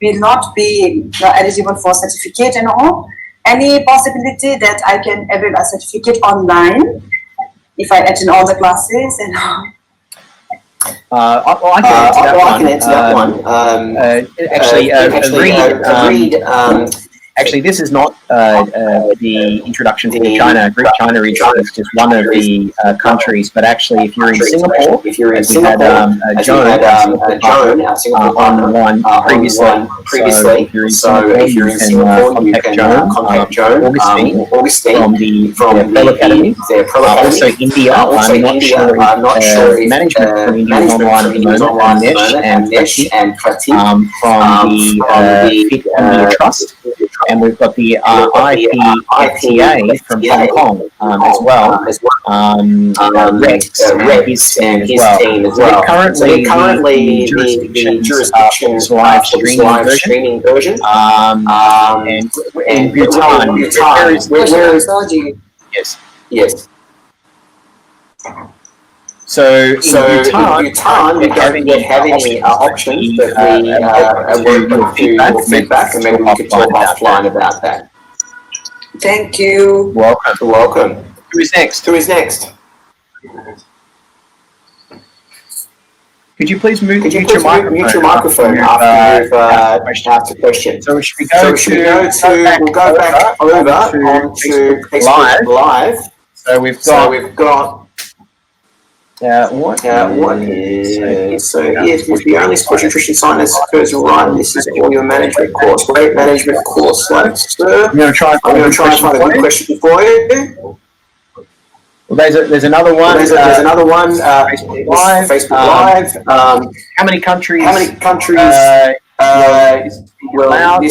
will not be eligible for certificate and all. Any possibility that I can avail a certificate online if I attend all the classes and all? I can answer that one. Actually, this is not the introduction to China. Great China is just one of the countries, but actually, if you're in Singapore, as we had Joan, on the line previously, so if you're in Singapore, you can contact Joan, Augustine from the Pro Academy. Also India, I'm not sure if management from India is online at the moment, and Nesh and Pratik from the Fit India Trust. And we've got the IPFTA from Hong Kong as well. Rex and his team as well. Currently the jurisdictions live streaming version. And in Bhutan, where is yes. So in Bhutan, we're having options that we work through your feedback, and maybe we could talk offline about that. Thank you. Welcome. Who is next? Could you please mute your microphone after you've asked a question? So should we go we'll go back over onto Facebook Live. So we've got the only sports nutrition science occurs right. This is all your management course. Weight management course. I'm going to try and find a good question for you. Well, there's another one. Facebook Live. How many countries? Allowed.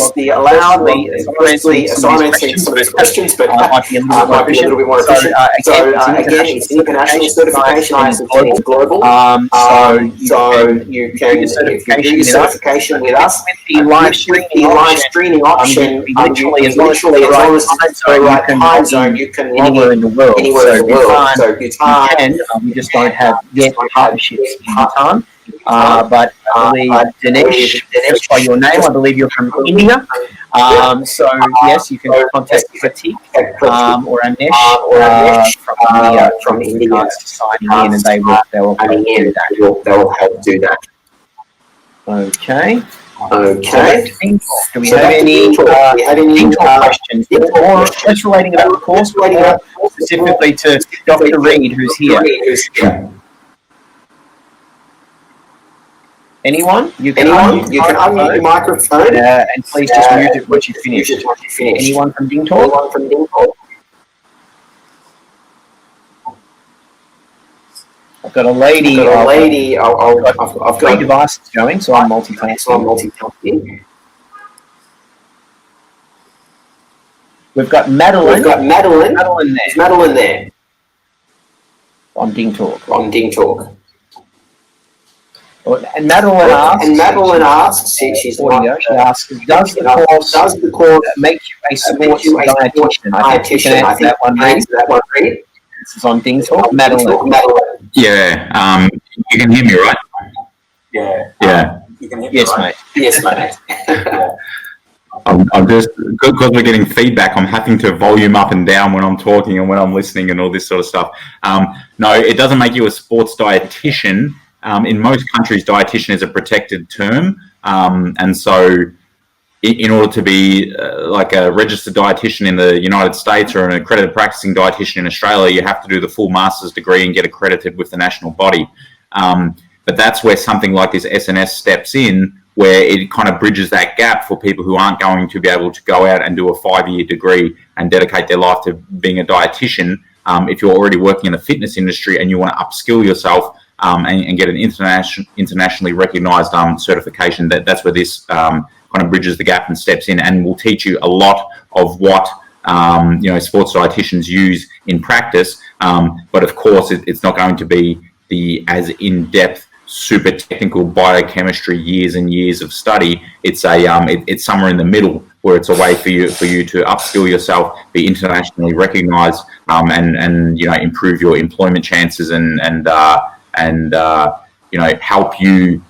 Firstly, so I'm answering some of these questions, but might be a little bit more efficient. So again, it's international certification. ISSN is global. So you can, if you do your certification with us, with the live streaming option, literally as long as it's the right time zone, you can anywhere in the world. So Bhutan, we just don't have yet partnerships in Bhutan. But I believe Dinesh, by your name, I believe you're from India. So yes, you can contact Pratik or Anesh from India to sign in, and they will help do that. Okay. Do we have any questions? Or just relating about the course, specifically to Dr. Reid, who's here. Anyone? You can unmute your microphone and please just mute it once you finish. Anyone from Ding Talk? I've got a lady. I've got 3 devices going, so I'm multitasking. We've got Madeline. Madeline there. On Ding Talk. And Madeline asks, she asks, does the course make you a sports dietitian? I think you can answer that one, Reid. This is on Ding Talk. Madeline. Yeah, you can hear me, right? Yeah. You can hear me, yes, mate. I'm just, because we're getting feedback, I'm having to volume up and down when I'm talking and when I'm listening and all this sort of stuff. No, it doesn't make you a sports dietitian. In most countries, dietitian is a protected term, and so in order to be like a registered dietitian in the United States or an accredited practicing dietitian in Australia, you have to do the full master's degree and get accredited with the national body. But that's where something like this SNS steps in, where it kind of bridges that gap for people who aren't going to be able to go out and do a 5-year degree and dedicate their life to being a dietitian. If you're already working in the fitness industry and you want to upskill yourself and get an internationally recognized certification, that's where this kind of bridges the gap and steps in, and will teach you a lot of what sports dietitians use in practice. But of course, it's not going to be the as in-depth, super technical biochemistry years and years of study. It's it's somewhere in the middle, where it's a way for you to upskill yourself, be internationally recognized, and improve your employment chances and help you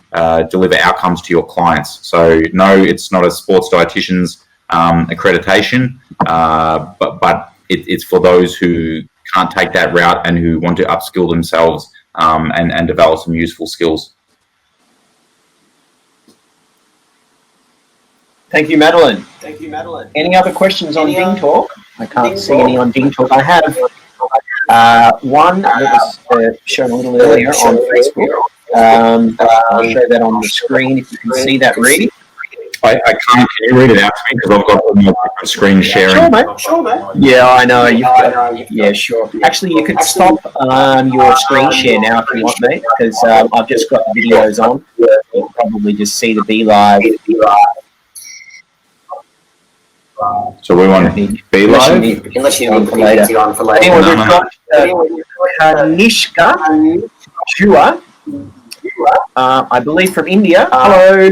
deliver outcomes to your clients. So no, it's not a sports dietitian's accreditation, but it's for those who can't take that route and who want to upskill themselves and develop some useful skills. Thank you, Madeline. Any other questions on Ding Talk? I can't see any on Ding Talk. I have one that was shown a little earlier on Facebook. I'll show that on the screen if you can see that, Reid. I can't. Can you read it out to me? Because I've got all my screen sharing. Sure, mate. Yeah, I know. Yeah, sure. Actually, you could stop your screen share now if you want, mate, because I've just got the videos on. You'll probably just see the Be Live. So we want Be Live? Unless you need it on for later. Anyway, we've got Kanishka Chua, I believe from India. Hello.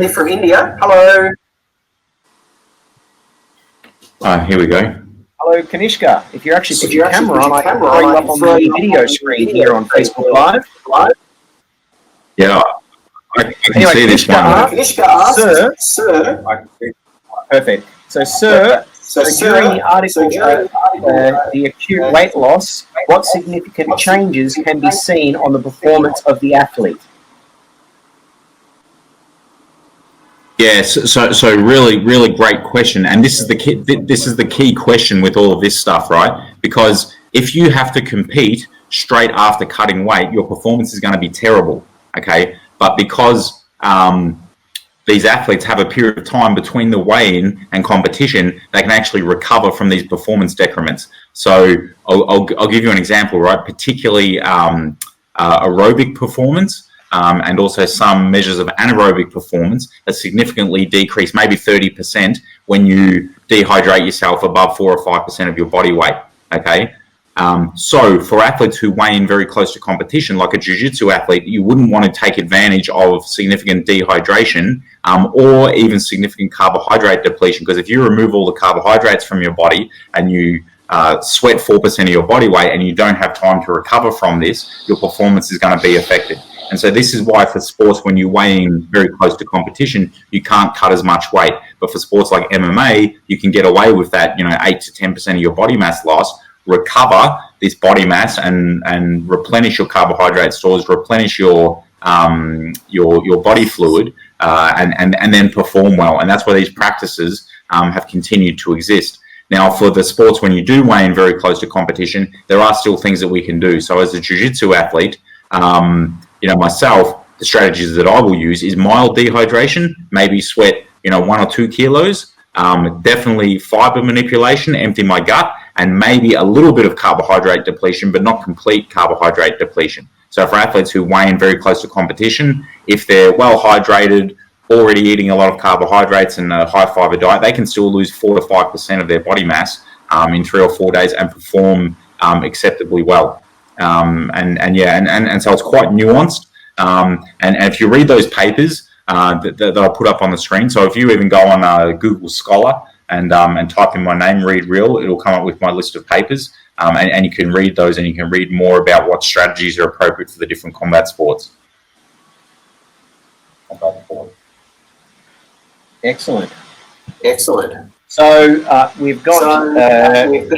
Hello. Here we go. Hello, Kanishka. If you actually put your camera on, I can throw you up on the video screen here on Facebook Live. Yeah, I can see this one. Kanishka asks, Sir. Perfect. So, Sir, during the article, the acute weight loss, what significant changes can be seen on the performance of the athlete? Yes, so really great question, and this is the key question with all of this stuff, right? Because if you have to compete straight after cutting weight, your performance is going to be terrible, okay? But because these athletes have a period of time between the weigh-in and competition, they can actually recover from these performance decrements. So I'll give you an example, right? Particularly aerobic performance. And also some measures of anaerobic performance are significantly decreased, maybe 30%, when you dehydrate yourself above 4 or 5% of your body weight, okay? So for athletes who weigh in very close to competition, like a jiu-jitsu athlete, you wouldn't want to take advantage of significant dehydration or even significant carbohydrate depletion, because if you remove all the carbohydrates from your body and you sweat 4% of your body weight and you don't have time to recover from this, your performance is going to be affected. And so this is why for sports, when you weigh in very close to competition, you can't cut as much weight. But for sports like MMA, you can get away with that, 8 to 10% of your body mass loss, recover this body mass and replenish your carbohydrate stores, replenish your body fluid, and then perform well. And that's why these practices have continued to exist. Now, for the sports, when you do weigh in very close to competition, there are still things that we can do. So as a jiu-jitsu athlete, myself, the strategies that I will use is mild dehydration, maybe sweat, 1 or 2 kilos, definitely fiber manipulation, empty my gut, and maybe a little bit of carbohydrate depletion, but not complete carbohydrate depletion. So for athletes who weigh in very close to competition, if they're well hydrated, already eating a lot of carbohydrates and a high fiber diet, they can still lose 4 to 5% of their body mass in 3 or 4 days and perform acceptably well. And so it's quite nuanced. And if you read those papers that I'll put up on the screen, so if you even go on Google Scholar and type in my name, Reid Reale, it'll come up with my list of papers, and you can read those and you can read more about what strategies are appropriate for the different combat sports. Excellent. So we've got any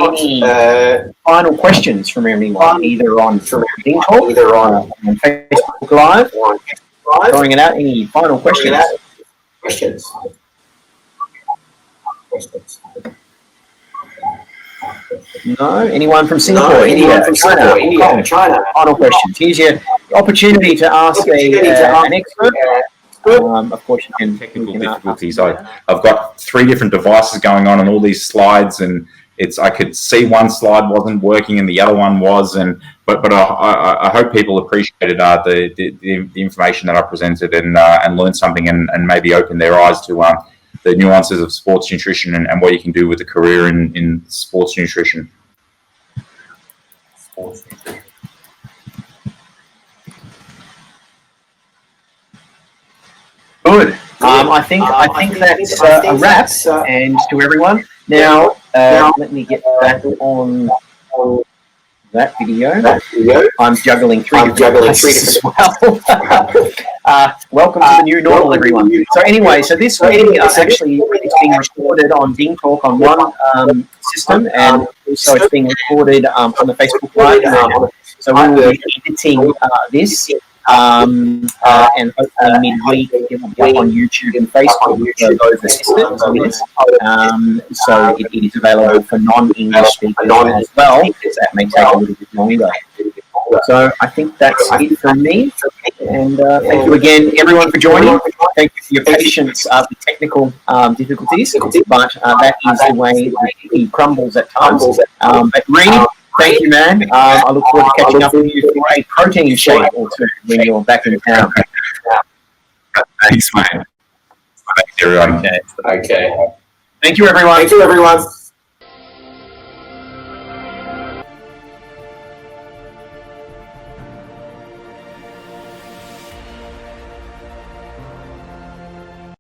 final questions from anyone, either on Ding Talk, either on Facebook Live, throwing it out. Any final questions? No? Anyone from Singapore, India, China? Final questions. Here's your opportunity to ask an expert. Of course, you can. Technical difficulties. I've got 3 different devices going on all these slides, and I could see one slide wasn't working and the other one was, but I hope people appreciated the information that I presented and learned something and maybe opened their eyes to the nuances of sports nutrition and what you can do with a career in sports nutrition. Good. I think that's a wrap. And to everyone, now let me get back on that video. I'm juggling three different places as well. Welcome to the new normal, everyone. So anyway, so this meeting actually it's being recorded on Ding Talk on one system, and also it's being recorded on the Facebook Live. So we will be editing this. And hopefully midweek it will be up on YouTube and Facebook for those assistants with this. So it is available for non-English speakers as well. That may take a little bit longer. So I think that's it from me. And thank you again, everyone, for joining. Thank you for your patience with technical difficulties, but that is the way it crumbles at times. But Reid, thank you, man. I look forward to catching up with you for a protein shake or two when you're back in town. Thanks, mate. Thanks, everyone. Okay. Thank you, everyone.